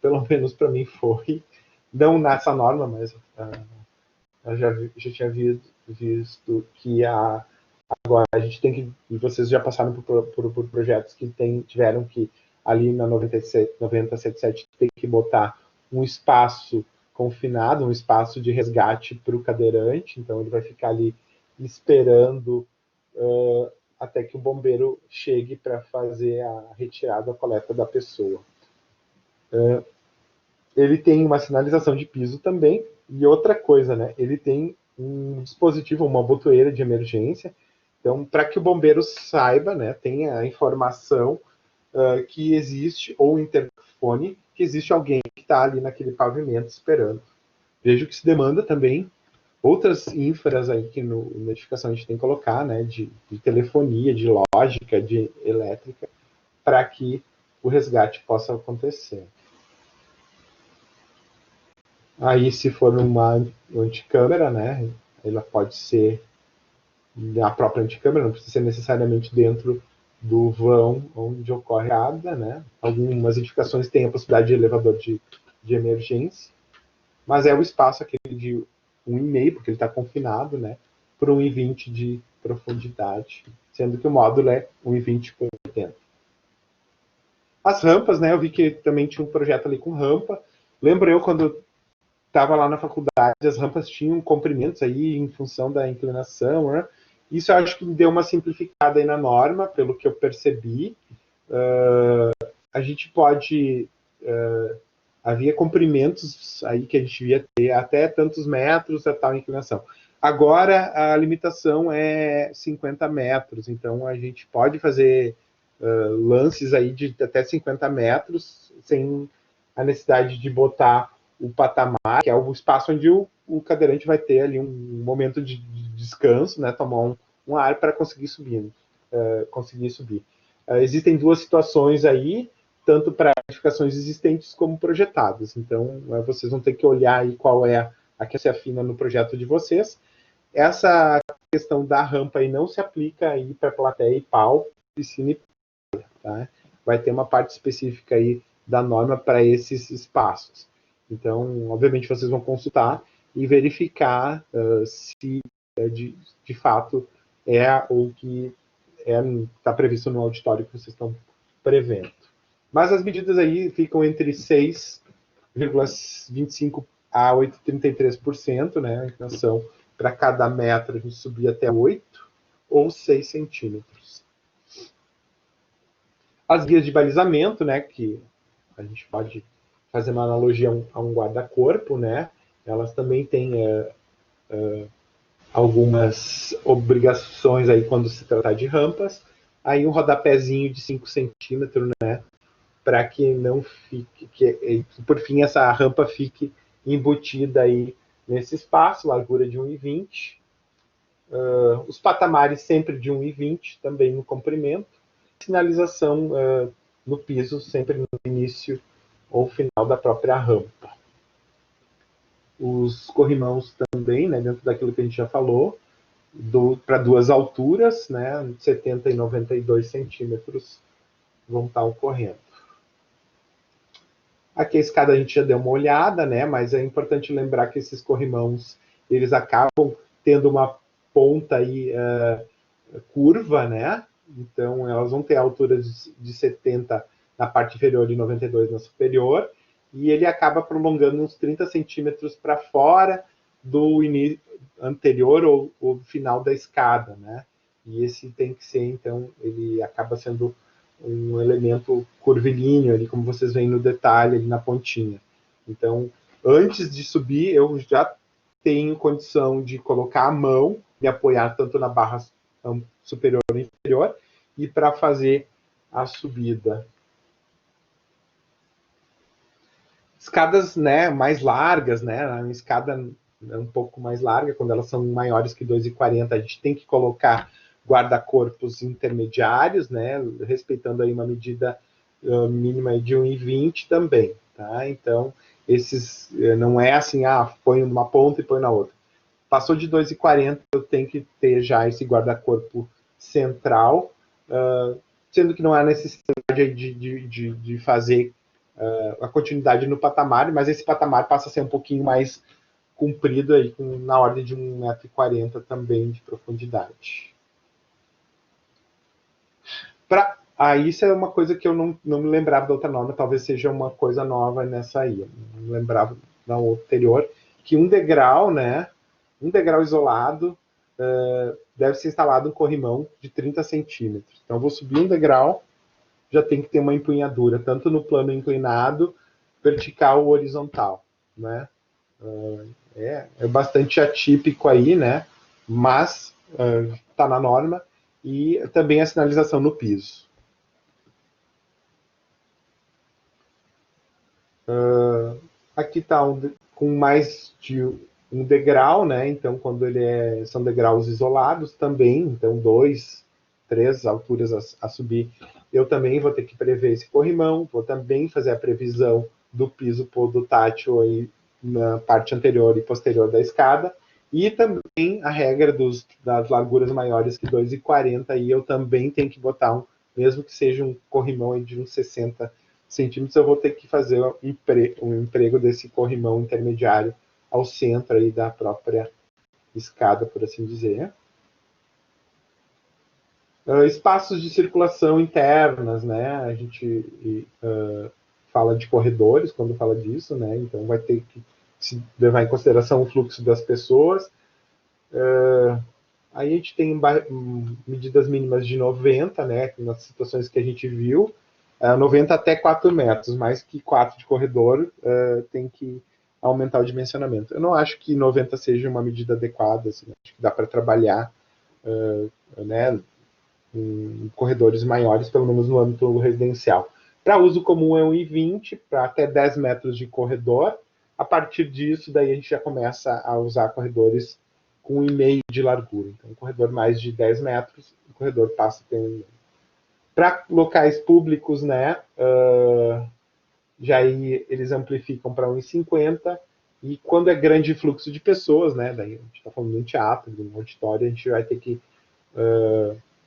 Pelo menos para mim foi, não nessa norma, mas eu já tinha visto que agora a gente tem que, e vocês já passaram por projetos que tiveram que, ali na 9077, tem que botar um espaço confinado, um espaço de resgate para o cadeirante, então ele vai ficar ali esperando até que o bombeiro chegue para fazer a retirada, a coleta da pessoa. Ele tem uma sinalização de piso também, e outra coisa, né? Ele tem um dispositivo, uma botoeira de emergência, então, para que o bombeiro saiba, né, tenha a informação que existe, ou interfone, que existe alguém que está ali naquele pavimento esperando. Vejo que se demanda também outras infras aí que na edificação a gente tem que colocar, né, de telefonia, de lógica, de elétrica, para que o resgate possa acontecer. Aí, se for uma anticâmera, né, ela pode ser a própria anticâmera, não precisa ser necessariamente dentro do vão onde ocorre a queda, né? Algumas edificações têm a possibilidade de elevador de emergência, mas é o espaço aquele de 1,5, porque ele está confinado, né, por 1,20 de profundidade, sendo que o módulo é 1,20 por 80. As rampas, né, eu vi que também tinha um projeto ali com rampa. Lembro eu, quando estava lá na faculdade, as rampas tinham comprimentos aí em função da inclinação, né? Isso eu acho que deu uma simplificada aí na norma, pelo que eu percebi. A gente pode... havia comprimentos aí que a gente devia ter até tantos metros a tal inclinação. Agora, a limitação é 50 metros, então a gente pode fazer lances aí de até 50 metros sem a necessidade de botar o patamar, que é o espaço onde o cadeirante vai ter ali um momento de descanso, né, tomar um ar para conseguir subir. Existem duas situações aí, tanto para edificações existentes como projetadas. Então, vocês vão ter que olhar aí qual é a que se afina no projeto de vocês. Essa questão da rampa aí não se aplica aí para plateia e pau, piscina e praia, tá? Vai ter uma parte específica aí da norma para esses espaços. Então, obviamente, vocês vão consultar e verificar se de fato é o que está previsto no auditório que vocês estão prevendo. Mas as medidas aí ficam entre 6,25% a 8,33%, né? A inclinação para cada metro a gente subir até 8 ou 6 centímetros. As guias de balizamento, né? Que a gente pode fazer uma analogia a um guarda-corpo, né? Elas também têm algumas obrigações aí quando se tratar de rampas. Aí um rodapézinho de 5 centímetros, né? Para que não fique, que por fim essa rampa fique embutida aí nesse espaço, largura de 1,20. Os patamares sempre de 1,20, também no comprimento. Sinalização no piso, sempre no início ou final da própria rampa. Os corrimãos também, né, dentro daquilo que a gente já falou, para duas alturas, né, 70 e 92 centímetros vão estar ocorrendo. Aqui a escada a gente já deu uma olhada, né, mas é importante lembrar que esses corrimãos, eles acabam tendo uma ponta aí curva, né, então elas vão ter alturas de 70 na parte inferior e 92 na superior, e ele acaba prolongando uns 30 centímetros para fora do anterior ou final da escada, né, e esse tem que ser, então, ele acaba sendo um elemento curvilíneo, ali, como vocês veem no detalhe, ali na pontinha. Então, antes de subir, eu já tenho condição de colocar a mão, me apoiar tanto na barra superior e inferior, e para fazer a subida. Escadas, né, mais largas, né, a escada um pouco mais larga, quando elas são maiores que 2,40, a gente tem que colocar guarda-corpos intermediários, né, respeitando aí uma medida mínima de 1,20 também, tá? Então, esses não é assim, põe numa ponta e põe na outra. Passou de 2,40, eu tenho que ter já esse guarda-corpo central, sendo que não há necessidade de fazer a continuidade no patamar, mas esse patamar passa a ser um pouquinho mais comprido aí, na ordem de 1,40 m também de profundidade. Isso é uma coisa que eu não me lembrava da outra norma, talvez seja uma coisa nova nessa aí. Eu não lembrava da anterior, que um degrau, né? Um degrau isolado deve ser instalado um corrimão de 30 centímetros. Então, eu vou subir um degrau, já tem que ter uma empunhadura, tanto no plano inclinado, vertical ou horizontal, né? É bastante atípico aí, né? Mas está na norma. E também a sinalização no piso. Aqui está com mais de um degrau, né? Então, quando são degraus isolados também, então 2, 3 alturas a subir, eu também vou ter que prever esse corrimão, vou também fazer a previsão do piso podotátil aí na parte anterior e posterior da escada, e também a regra das larguras maiores que 2,40, aí eu também tenho que botar mesmo que seja um corrimão aí de uns 60 centímetros, eu vou ter que fazer um emprego desse corrimão intermediário ao centro aí da própria escada, por assim dizer. Espaços de circulação internas, né? A gente fala de corredores quando fala disso, né? Então vai ter que se levar em consideração o fluxo das pessoas. Aí a gente tem medidas mínimas de 90, né? Nas situações que a gente viu, 90 até 4 metros, mais que 4 de corredor, tem que aumentar o dimensionamento. Eu não acho que 90 seja uma medida adequada, assim, acho que dá para trabalhar né, em corredores maiores, pelo menos no âmbito residencial. Para uso comum é 1,20 para até 10 metros de corredor. A partir disso, daí a gente já começa a usar corredores com 1,5 de largura. Então, um corredor mais de 10 metros, o corredor passa a ter 1,5. Para locais públicos, né, já aí eles amplificam para 1,50, e quando é grande fluxo de pessoas, né, daí a gente está falando de um teatro, de um auditório, a gente vai ter que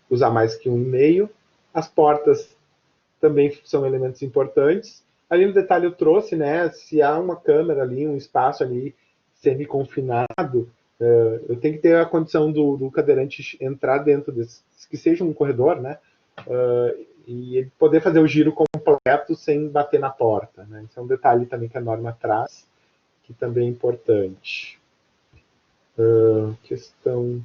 usar mais que 1,5. As portas também são elementos importantes. Ali no detalhe eu trouxe, né, se há uma câmera ali, um espaço ali semi-confinado, eu tenho que ter a condição do cadeirante entrar dentro desse, que seja um corredor, né, e ele poder fazer o giro completo sem bater na porta, né? Isso é um detalhe também que a norma traz, que também é importante. Questão...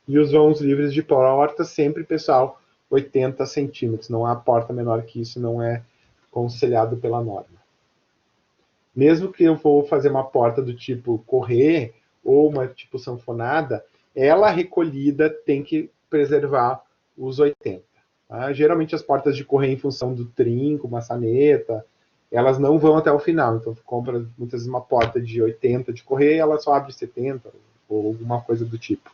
E os vãos livres de porta, sempre, pessoal, 80 centímetros. Não há porta menor que isso, não é aconselhado pela norma. Mesmo que eu vou fazer uma porta do tipo correr, ou uma tipo sanfonada, ela recolhida tem que preservar os 80. Tá? Geralmente as portas de correr em função do trinco, maçaneta, elas não vão até o final. Então, tu compra muitas vezes uma porta de 80 de correr e ela só abre 70, ou alguma coisa do tipo.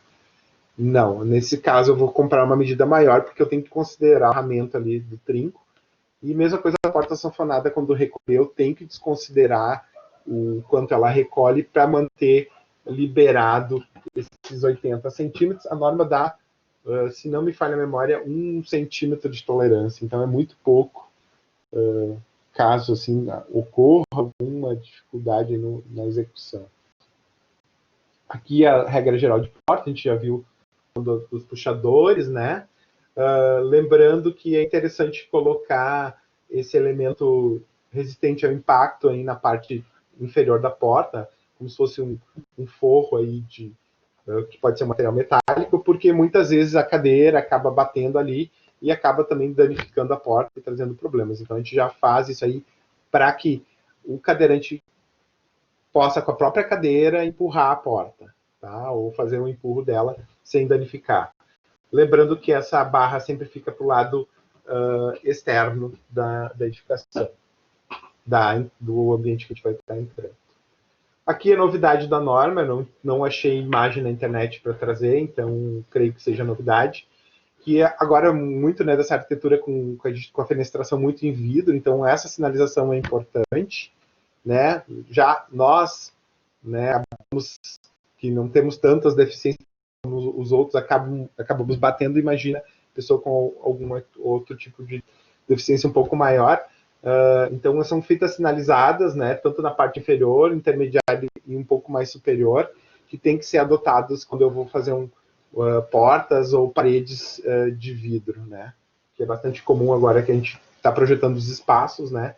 Não, nesse caso eu vou comprar uma medida maior, porque eu tenho que considerar o arramento ali do trinco. E mesma coisa a porta sanfonada, quando recolher, eu tenho que desconsiderar o quanto ela recolhe para manter liberado esses 80 centímetros. A norma dá, se não me falha a memória, 1 centímetro de tolerância. Então é muito pouco, caso assim ocorra alguma dificuldade na execução. Aqui a regra geral de porta, a gente já viu dos puxadores, né? Lembrando que é interessante colocar esse elemento resistente ao impacto aí na parte inferior da porta, como se fosse um forro aí que pode ser um material metálico, porque muitas vezes a cadeira acaba batendo ali e acaba também danificando a porta e trazendo problemas. Então a gente já faz isso aí para que o cadeirante possa, com a própria cadeira, empurrar a porta, tá? Ou fazer um empurro dela sem danificar. Lembrando que essa barra sempre fica para o lado externo da edificação, do ambiente que a gente vai estar entrando. Aqui a novidade da norma, não achei imagem na internet para trazer, então creio que seja novidade, que agora muito, né, dessa arquitetura com a fenestração muito em vidro, então essa sinalização é importante, né? Já nós, né, que não temos tantas deficiências como os outros, acabamos batendo, imagina, pessoa com algum outro tipo de deficiência um pouco maior. Então, são fitas sinalizadas, né, tanto na parte inferior, intermediária e um pouco mais superior, que tem que ser adotadas quando eu vou fazer portas ou paredes de vidro, né, que é bastante comum agora que a gente está projetando os espaços, né,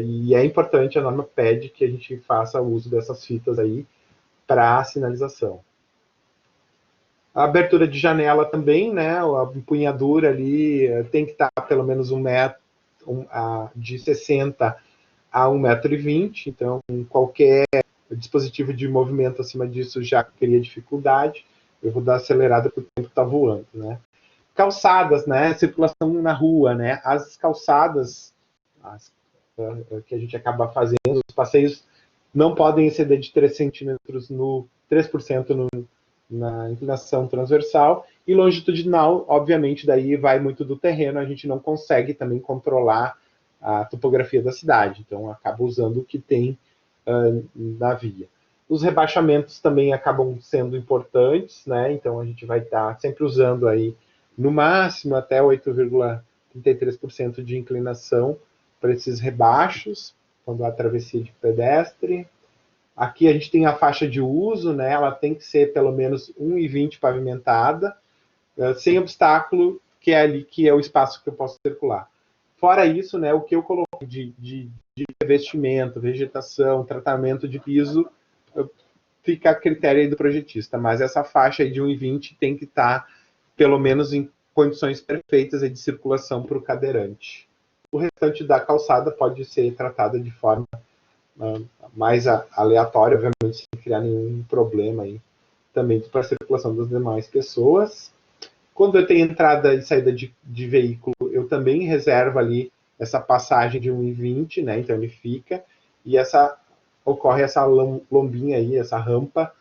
e é importante, a norma pede que a gente faça uso dessas fitas aí para sinalização. A abertura de janela também, né? A empunhadura ali tem que estar pelo menos de 60 a 1,20 m, então qualquer dispositivo de movimento acima disso já cria dificuldade. Eu vou dar acelerada porque o tempo está voando, né? Calçadas, né? Circulação na rua, né? As calçadas que a gente acaba fazendo, os passeios não podem exceder de 3 centímetros 3% na inclinação transversal, e longitudinal, obviamente, daí vai muito do terreno, a gente não consegue também controlar a topografia da cidade, então acaba usando o que tem na via. Os rebaixamentos também acabam sendo importantes, né? Então a gente vai estar sempre usando aí no máximo até 8,33% de inclinação para esses rebaixos, quando há travessia de pedestre. Aqui a gente tem a faixa de uso, né? Ela tem que ser pelo menos 1,20 pavimentada, sem obstáculo, que é ali que é o espaço que eu posso circular. Fora isso, né, o que eu coloco de revestimento, vegetação, tratamento de piso, fica a critério aí do projetista, mas essa faixa aí de 1,20 tem que estar pelo menos em condições perfeitas aí de circulação para o cadeirante. O restante da calçada pode ser tratada de forma mais aleatória, obviamente, sem criar nenhum problema aí também para a circulação das demais pessoas. Quando eu tenho entrada e saída de veículo, eu também reservo ali essa passagem de 1,20, né? Então ele fica, e ocorre essa lombinha aí, essa rampa,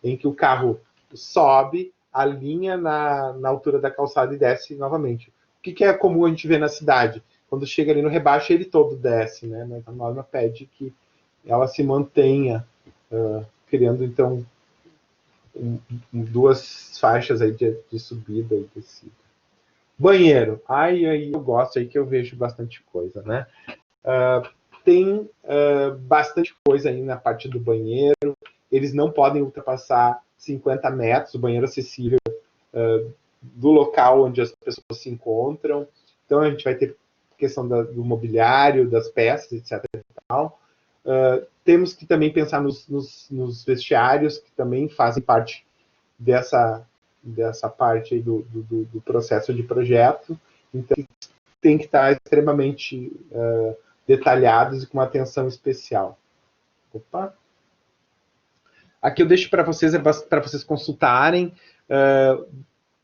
em que o carro sobe, alinha na altura da calçada e desce novamente. O que é comum a gente ver na cidade? Quando chega ali no rebaixo, ele todo desce, né? Mas a norma pede que ela se mantenha, criando, então, duas faixas aí de subida e descida. Banheiro. Aí eu gosto, aí que eu vejo bastante coisa, né? Tem bastante coisa aí na parte do banheiro. Eles não podem ultrapassar 50 metros, o banheiro acessível do local onde as pessoas se encontram. Então a gente vai ter questão do mobiliário, das peças, etc. E tal. Temos que também pensar nos vestiários, que também fazem parte dessa parte aí do processo de projeto. Então, tem que estar extremamente detalhados e com uma atenção especial. Opa! Aqui eu deixo para vocês consultarem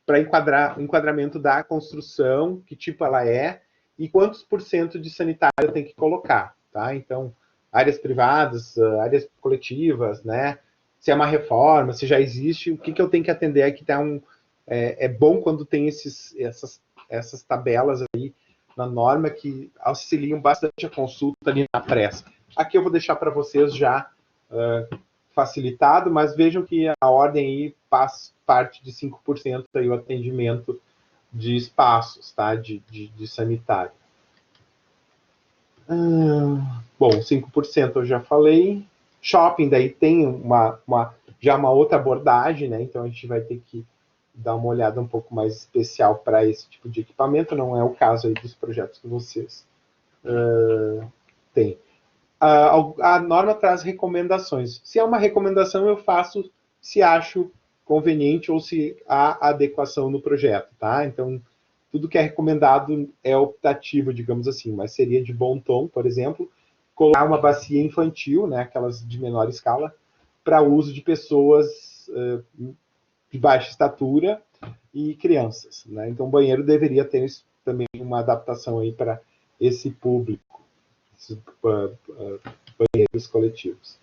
para o enquadramento da construção, que tipo ela é e quantos % de sanitário tem que colocar, tá? Então, áreas privadas, áreas coletivas, né? Se é uma reforma, se já existe, o que eu tenho que atender é que é bom quando tem essas tabelas aí na norma que auxiliam bastante a consulta ali na pressa. Aqui eu vou deixar para vocês já facilitado, mas vejam que a ordem aí parte de 5% aí o atendimento de espaços, tá? De sanitário. Bom, 5% eu já falei. Shopping daí tem já uma outra abordagem, né? Então a gente vai ter que dar uma olhada um pouco mais especial para esse tipo de equipamento. Não é o caso aí dos projetos que vocês têm. A norma traz recomendações. Se é uma recomendação, eu faço se acho conveniente ou se há adequação no projeto, tá? Então, tudo que é recomendado é optativo, digamos assim, mas seria de bom tom, por exemplo, colocar uma bacia infantil, né, aquelas de menor escala, para uso de pessoas de baixa estatura e crianças, né? Então, o banheiro deveria ter também uma adaptação aí para esse público, esses banheiros coletivos.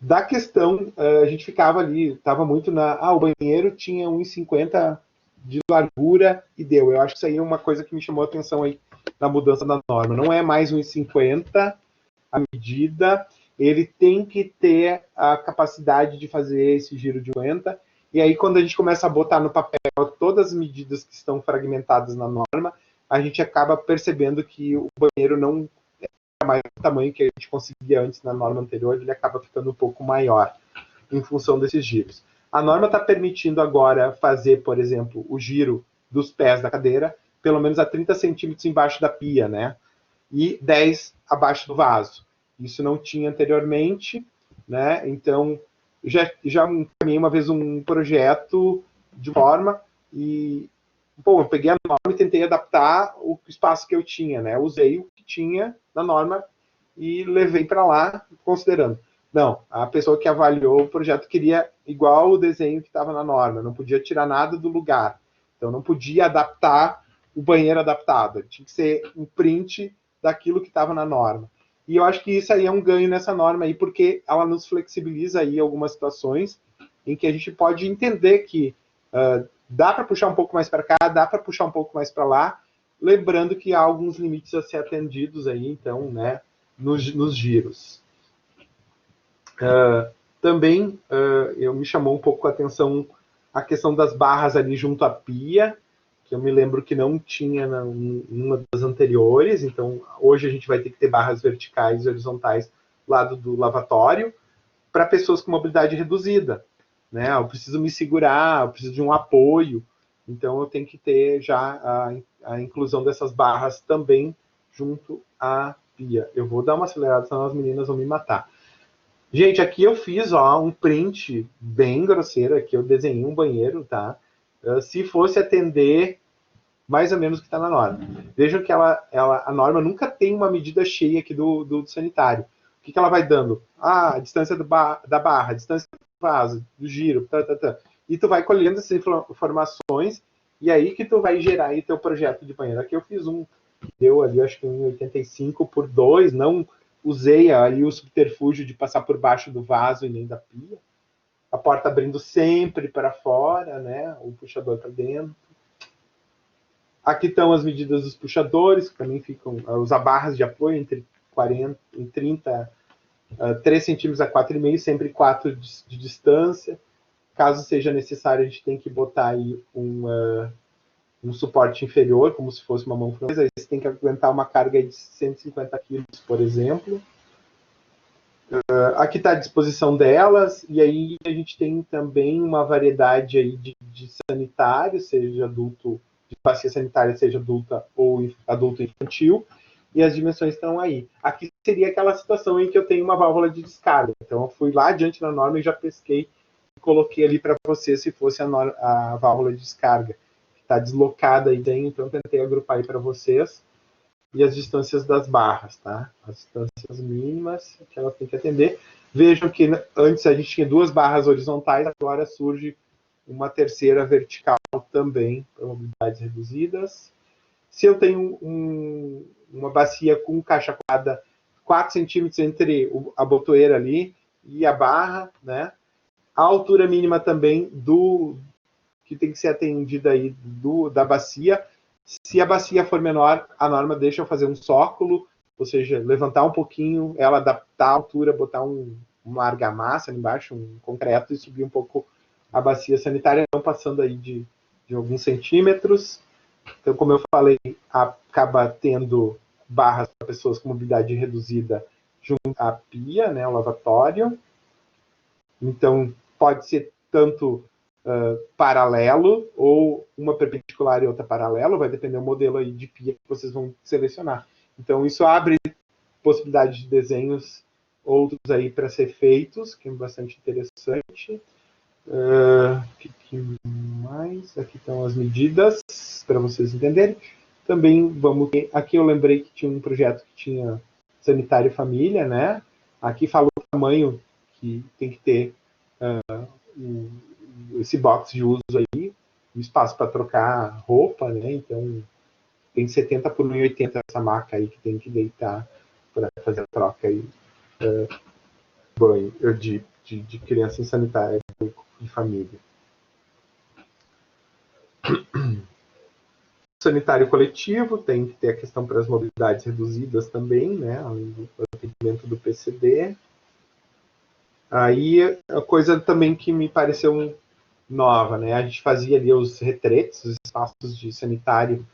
Da questão, a gente ficava ali, estava muito o banheiro tinha 1,50 de largura e deu. Eu acho que isso aí é uma coisa que me chamou a atenção aí na mudança da norma. Não é mais 1,50 a medida, ele tem que ter a capacidade de fazer esse giro de 50. E aí, quando a gente começa a botar no papel todas as medidas que estão fragmentadas na norma, a gente acaba percebendo que o banheiro não é mais o tamanho que a gente conseguia antes na norma anterior, ele acaba ficando um pouco maior em função desses giros. A norma está permitindo agora fazer, por exemplo, o giro dos pés da cadeira, pelo menos a 30 centímetros embaixo da pia, né? E 10 abaixo do vaso. Isso não tinha anteriormente, né? Então, já encaminhei uma vez um projeto de forma e, bom, eu peguei a norma e tentei adaptar o espaço que eu tinha, né? Usei o que tinha na norma e levei para lá, considerando. Não, a pessoa que avaliou o projeto queria igual o desenho que estava na norma, não podia tirar nada do lugar. Então, não podia adaptar o banheiro adaptado. Tinha que ser um print daquilo que estava na norma. E eu acho que isso aí é um ganho nessa norma aí, porque ela nos flexibiliza aí algumas situações em que a gente pode entender que dá para puxar um pouco mais para cá, dá para puxar um pouco mais para lá, lembrando que há alguns limites a ser atendidos aí, então, né, nos giros. Também eu me chamou um pouco a atenção a questão das barras ali junto à pia, que eu me lembro que não tinha numa das anteriores, então hoje a gente vai ter que ter barras verticais e horizontais do lado do lavatório, para pessoas com mobilidade reduzida. Né? Eu preciso me segurar, eu preciso de um apoio, então eu tenho que ter já a inclusão dessas barras também junto à pia. Eu vou dar uma acelerada, senão as meninas vão me matar. Gente, aqui eu fiz um print bem grosseiro, aqui eu desenhei um banheiro, tá? Se fosse atender mais ou menos o que está na norma. Vejam que a norma nunca tem uma medida cheia aqui do sanitário. O que ela vai dando? A distância da barra, a distância do vaso, do giro, E tu vai colhendo essas informações e aí que tu vai gerar aí teu projeto de banheiro. Aqui eu fiz deu ali, acho que 1,85 por 2, não usei ali o subterfúgio de passar por baixo do vaso e nem da pia. A porta abrindo sempre para fora, né? O puxador para dentro. Aqui estão as medidas dos puxadores, que também ficam, usar barras de apoio entre 30, 3 centímetros a 4,5, sempre 4 de distância. Caso seja necessário, a gente tem que botar aí um suporte inferior, como se fosse uma mão francesa. Aí você tem que aguentar uma carga de 150 quilos, por exemplo. Aqui está a disposição delas, e aí a gente tem também uma variedade aí de sanitário, seja adulto, de bacia sanitária, seja adulta ou adulto infantil, e as dimensões estão aí. Aqui seria aquela situação em que eu tenho uma válvula de descarga. Então eu fui lá adiante na norma e já pesquei e coloquei ali para você se fosse a válvula de descarga. Está deslocada aí dentro, então tentei agrupar aí para vocês. E as distâncias das barras, tá? As distâncias mínimas que elas têm que atender. Vejam que antes a gente tinha 2 barras horizontais, agora surge uma terceira vertical também, para mobilidades reduzidas. Se eu tenho uma bacia com caixa quadrada, 4 centímetros entre a botoeira ali e a barra, né? A altura mínima também que tem que ser atendida aí da bacia. Se a bacia for menor, a norma deixa eu fazer um sócolo, ou seja, levantar um pouquinho, ela adaptar a altura, botar uma argamassa ali embaixo, um concreto, e subir um pouco a bacia sanitária, não passando aí de alguns centímetros. Então, como eu falei, acaba tendo barras para pessoas com mobilidade reduzida junto à pia, né, o lavatório. Então, pode ser tanto paralelo ou uma perpendicular e outra paralelo, vai depender do modelo aí de pia que vocês vão selecionar. Então, isso abre possibilidade de desenhos outros aí para ser feitos, que é bastante interessante. Que mais? Aqui estão as medidas para vocês entenderem. Também vamos ter, aqui eu lembrei que tinha um projeto que tinha sanitário e família, né? Aqui falou o tamanho que tem que ter esse box de uso aí, um espaço para trocar roupa, né? Então tem 70 por 1,80 essa marca aí que tem que deitar para fazer a troca aí banho de criança em sanitária de família. Sanitário coletivo tem que ter a questão para as mobilidades reduzidas também, né? O atendimento do PCD. Aí a coisa também que me pareceu nova, né? A gente fazia ali os retretes, os espaços de sanitário,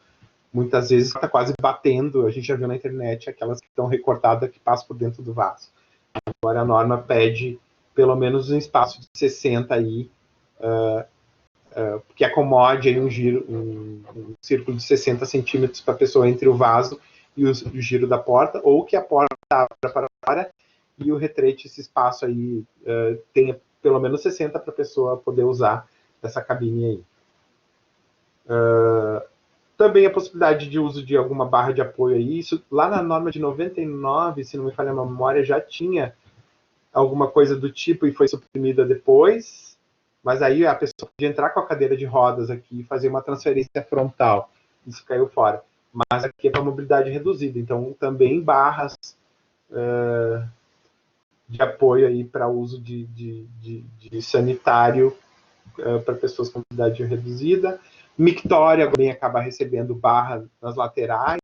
muitas vezes está quase batendo, a gente já viu na internet aquelas que estão recortadas que passam por dentro do vaso. Agora a norma pede pelo menos um espaço de 60 aí, que acomode aí um círculo de 60 centímetros para a pessoa entre o vaso e o giro da porta, ou que a porta abra para fora e o retrete, esse espaço aí, tenha pelo menos 60 para a pessoa poder usar essa cabine aí. Também a possibilidade de uso de alguma barra de apoio aí. Isso, lá na norma de 99, se não me falha a memória, já tinha alguma coisa do tipo e foi suprimida depois. Mas aí a pessoa podia entrar com a cadeira de rodas aqui e fazer uma transferência frontal. Isso caiu fora. Mas aqui é para mobilidade reduzida. Então, também barras de apoio aí para uso de sanitário para pessoas com mobilidade reduzida. Mictória também acaba recebendo barra nas laterais.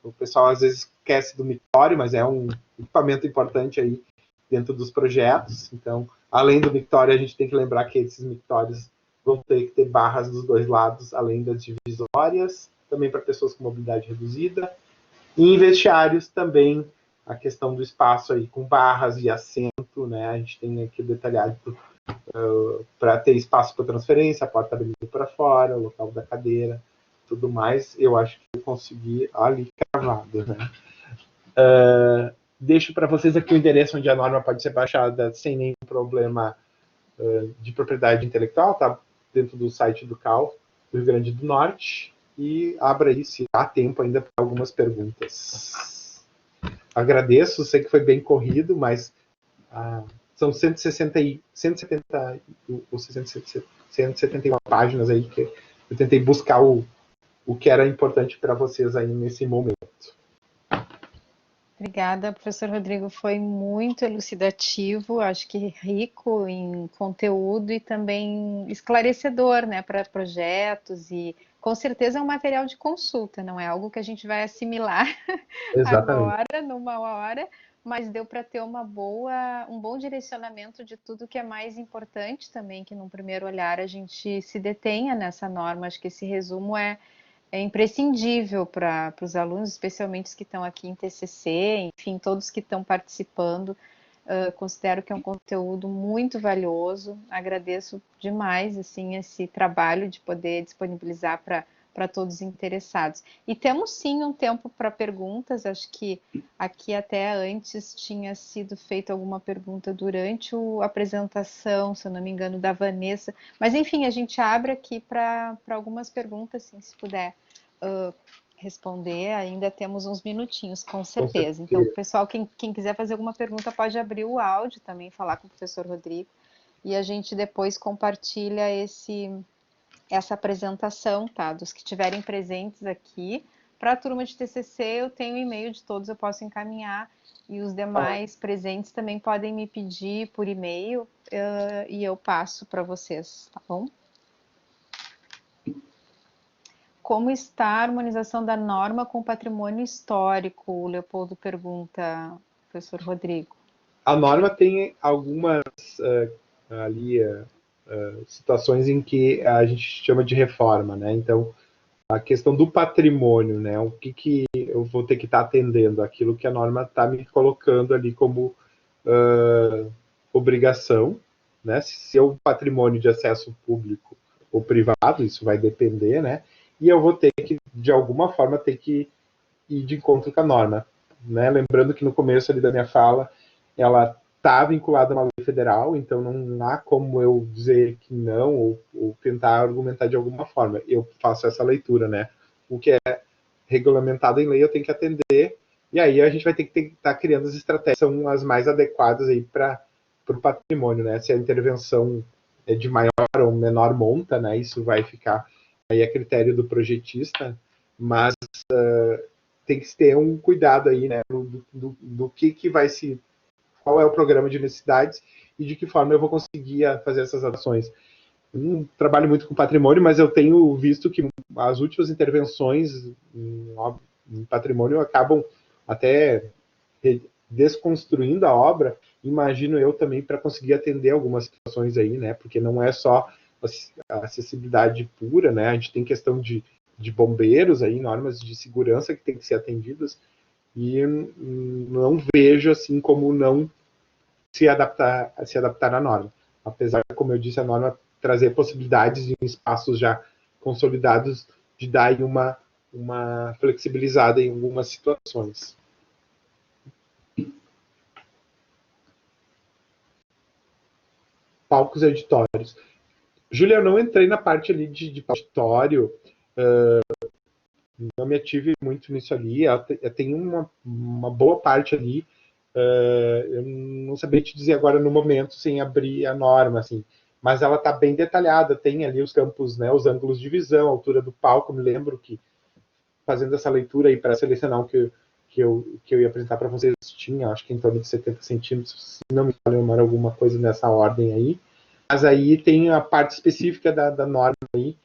O pessoal às vezes esquece do mictório, mas é um equipamento importante aí dentro dos projetos. Então, além do mictório, a gente tem que lembrar que esses mictórios vão ter que ter barras dos dois lados, além das divisórias, também para pessoas com mobilidade reduzida. E em vestiários também a questão do espaço aí com barras e assento, né? A gente tem aqui detalhado para ter espaço para transferência, a porta abrindo para fora, o local da cadeira, tudo mais. Eu acho que eu consegui ali cravado, né? Deixo para vocês aqui o endereço onde a norma pode ser baixada sem nenhum problema de propriedade intelectual, tá? Dentro do site do CAL do Rio Grande do Norte. E abra aí, se há tempo ainda, para algumas perguntas. Agradeço, sei que foi bem corrido, mas são 170 ou 171 páginas aí que eu tentei buscar o que era importante para vocês aí nesse momento. Obrigada, professor Rodrigo. Foi muito elucidativo, acho que rico em conteúdo e também esclarecedor, né, para projetos e com certeza é um material de consulta, não é algo que a gente vai assimilar Exatamente. agora, numa hora, mas deu para ter um bom direcionamento de tudo que é mais importante também, que num primeiro olhar a gente se detenha nessa norma. Acho que esse resumo é imprescindível para os alunos, especialmente os que estão aqui em TCC, enfim, todos que estão participando. Considero que é um conteúdo muito valioso. Agradeço demais assim esse trabalho de poder disponibilizar para todos os interessados. E temos sim um tempo para perguntas. Acho que aqui até antes tinha sido feita alguma pergunta durante a apresentação, se eu não me engano, da Vanessa. Mas enfim, a gente abre aqui para algumas perguntas, sim, se puder responder, ainda temos uns minutinhos, com certeza. Então, pessoal, quem quiser fazer alguma pergunta pode abrir o áudio também, falar com o professor Rodrigo, e a gente depois compartilha essa apresentação, tá? Dos que estiverem presentes aqui. Para a turma de TCC, eu tenho o e-mail de todos, eu posso encaminhar, e os demais presentes também podem me pedir por e-mail, e eu passo para vocês, tá bom? Como está a harmonização da norma com o patrimônio histórico? O Leopoldo pergunta, professor Rodrigo. A norma tem algumas situações em que a gente chama de reforma, né? Então, a questão do patrimônio, né? O que eu vou ter que estar atendendo? Aquilo que a norma está me colocando ali como obrigação, né? Se é um patrimônio de acesso público ou privado, isso vai depender, né? E eu vou ter que, de alguma forma, ter que ir de encontro com a norma, né? Lembrando que no começo ali da minha fala, ela está vinculada a uma lei federal, então não há como eu dizer que não ou tentar argumentar de alguma forma. Eu faço essa leitura, né? O que é regulamentado em lei eu tenho que atender, e aí a gente vai ter que estar criando as estratégias que são as mais adequadas aí para o patrimônio, né? Se a intervenção é de maior ou menor monta, né? Isso vai ficar aí a critério do projetista, mas tem que ter um cuidado aí, né? Do que vai se qual é o programa de necessidades e de que forma eu vou conseguir fazer essas ações. Eu não trabalho muito com patrimônio, mas eu tenho visto que as últimas intervenções em patrimônio acabam até desconstruindo a obra, imagino eu também, para conseguir atender algumas situações aí, né? Porque não é só a acessibilidade pura, né? A gente tem questão de bombeiros aí, normas de segurança que tem que ser atendidas, e não vejo assim como não se adaptar à norma. Apesar, como eu disse, a norma trazer possibilidades em espaços já consolidados de dar uma flexibilizada em algumas situações. Palcos e auditórios. Júlia, eu não entrei na parte ali de auditório, não me ative muito nisso ali. Tem uma boa parte ali. Eu não sabia te dizer agora no momento, sem abrir a norma, assim. Mas ela está bem detalhada. Tem ali os campos, né, os ângulos de visão, a altura do palco. Me lembro que, fazendo essa leitura aí para selecionar o que eu ia apresentar para vocês, tinha, acho que em torno de 70 centímetros, se não me lembro alguma coisa nessa ordem aí. Mas aí tem a parte específica da norma aí,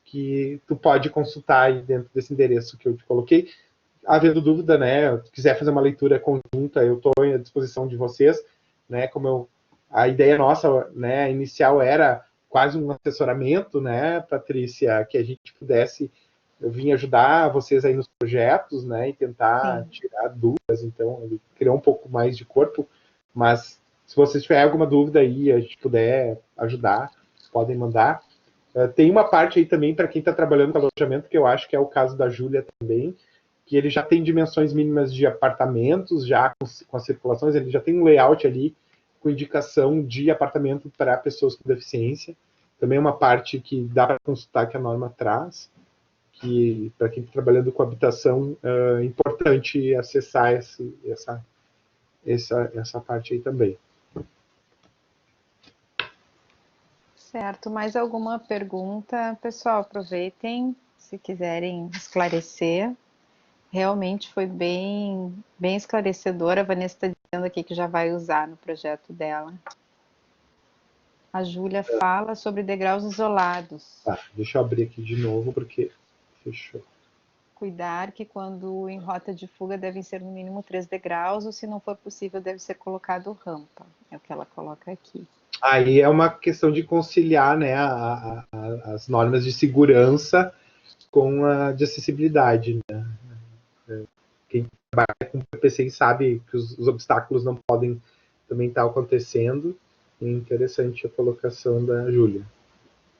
que tu pode consultar aí dentro desse endereço que eu te coloquei. Havendo dúvida, né, se quiser fazer uma leitura conjunta, eu estou à disposição de vocês, né, a ideia nossa, né, inicial era quase um assessoramento, né, Patrícia, que a gente pudesse vir ajudar vocês aí nos projetos, né, e tentar tirar dúvidas. Então, ele criou um pouco mais de corpo, mas se vocês tiverem alguma dúvida aí, a gente puder ajudar, podem mandar. Tem uma parte aí também para quem está trabalhando com alojamento, que eu acho que é o caso da Júlia também, que ele já tem dimensões mínimas de apartamentos, já com as circulações, ele já tem um layout ali com indicação de apartamento para pessoas com deficiência. Também é uma parte que dá para consultar, que a norma traz, que para quem está trabalhando com habitação é importante acessar essa parte aí também. Certo. Mais alguma pergunta? Pessoal, aproveitem se quiserem esclarecer. Realmente foi bem esclarecedora. A Vanessa está dizendo aqui que já vai usar no projeto dela. A Júlia fala sobre degraus isolados. Tá, deixa eu abrir aqui de novo, porque fechou. Cuidar que quando em rota de fuga devem ser no mínimo 3 degraus, ou se não for possível deve ser colocado rampa. É o que ela coloca aqui. Aí é uma questão de conciliar, né, as normas de segurança com a de acessibilidade, né? Quem trabalha com PPCI sabe que os obstáculos não podem também estar acontecendo. É interessante a colocação da Júlia.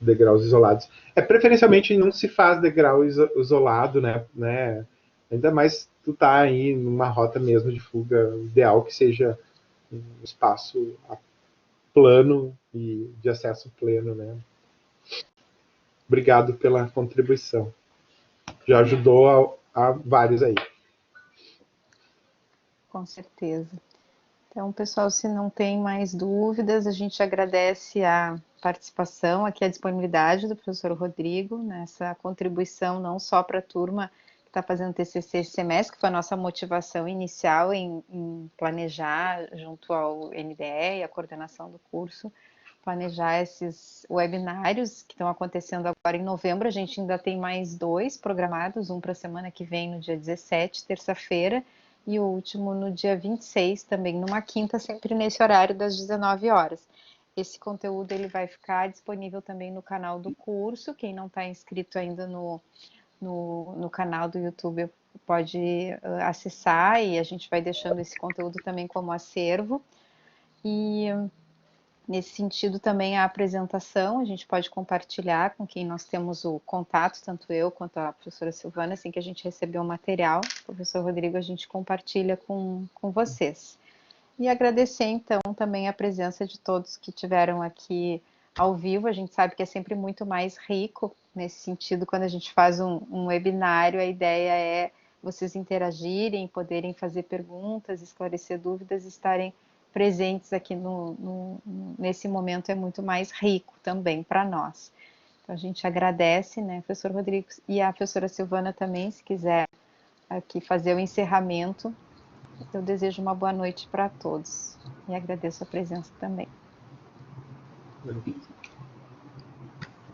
Degraus isolados. Preferencialmente não se faz degrau isolado, né? Ainda mais tu tá aí numa rota mesmo de fuga, ideal que seja um espaço plano e de acesso pleno, né? Obrigado pela contribuição. Já ajudou a vários aí. Com certeza. Então, pessoal, se não tem mais dúvidas, a gente agradece a participação, aqui a disponibilidade do professor Rodrigo nessa contribuição, não só para a turma que está fazendo TCC esse semestre, que foi a nossa motivação inicial em planejar, junto ao NDE e a coordenação do curso, planejar esses webinários que estão acontecendo agora em novembro. A gente ainda tem mais 2 programados, um para a semana que vem, no dia 17, terça-feira, e o último no dia 26, também numa quinta, sempre nesse horário das 19 horas. Esse conteúdo ele vai ficar disponível também no canal do curso. Quem não está inscrito ainda no canal do YouTube pode acessar, e a gente vai deixando esse conteúdo também como acervo. E nesse sentido também a apresentação, a gente pode compartilhar com quem nós temos o contato, tanto eu quanto a professora Silvana, assim que a gente receber o material, professor Rodrigo, a gente compartilha com vocês. E agradecer então também a presença de todos que tiveram aqui ao vivo. A gente sabe que é sempre muito mais rico nesse sentido quando a gente faz um webinário. A ideia é vocês interagirem, poderem fazer perguntas, esclarecer dúvidas, estarem presentes aqui nesse momento é muito mais rico também para nós. Então a gente agradece, né, professor Rodrigo, e a professora Silvana também, se quiser aqui fazer o encerramento. Eu desejo uma boa noite para todos e agradeço a presença também.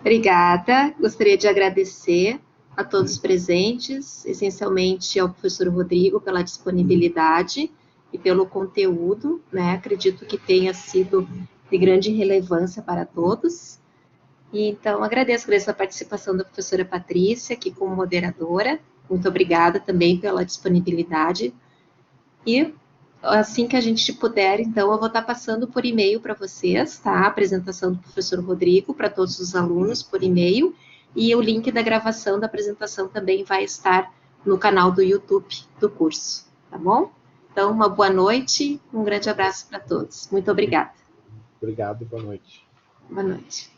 Obrigada. Gostaria de agradecer a todos presentes, essencialmente ao professor Rodrigo pela disponibilidade e pelo conteúdo, né? Acredito que tenha sido de grande relevância para todos. E, então, agradeço a participação da professora Patrícia, aqui como moderadora. Muito obrigada também pela disponibilidade. E assim que a gente puder, então, eu vou estar passando por e-mail para vocês, tá? A apresentação do professor Rodrigo para todos os alunos por e-mail. E o link da gravação da apresentação também vai estar no canal do YouTube do curso, tá bom? Então, uma boa noite, um grande abraço para todos. Muito obrigada. Obrigado, boa noite. Boa noite.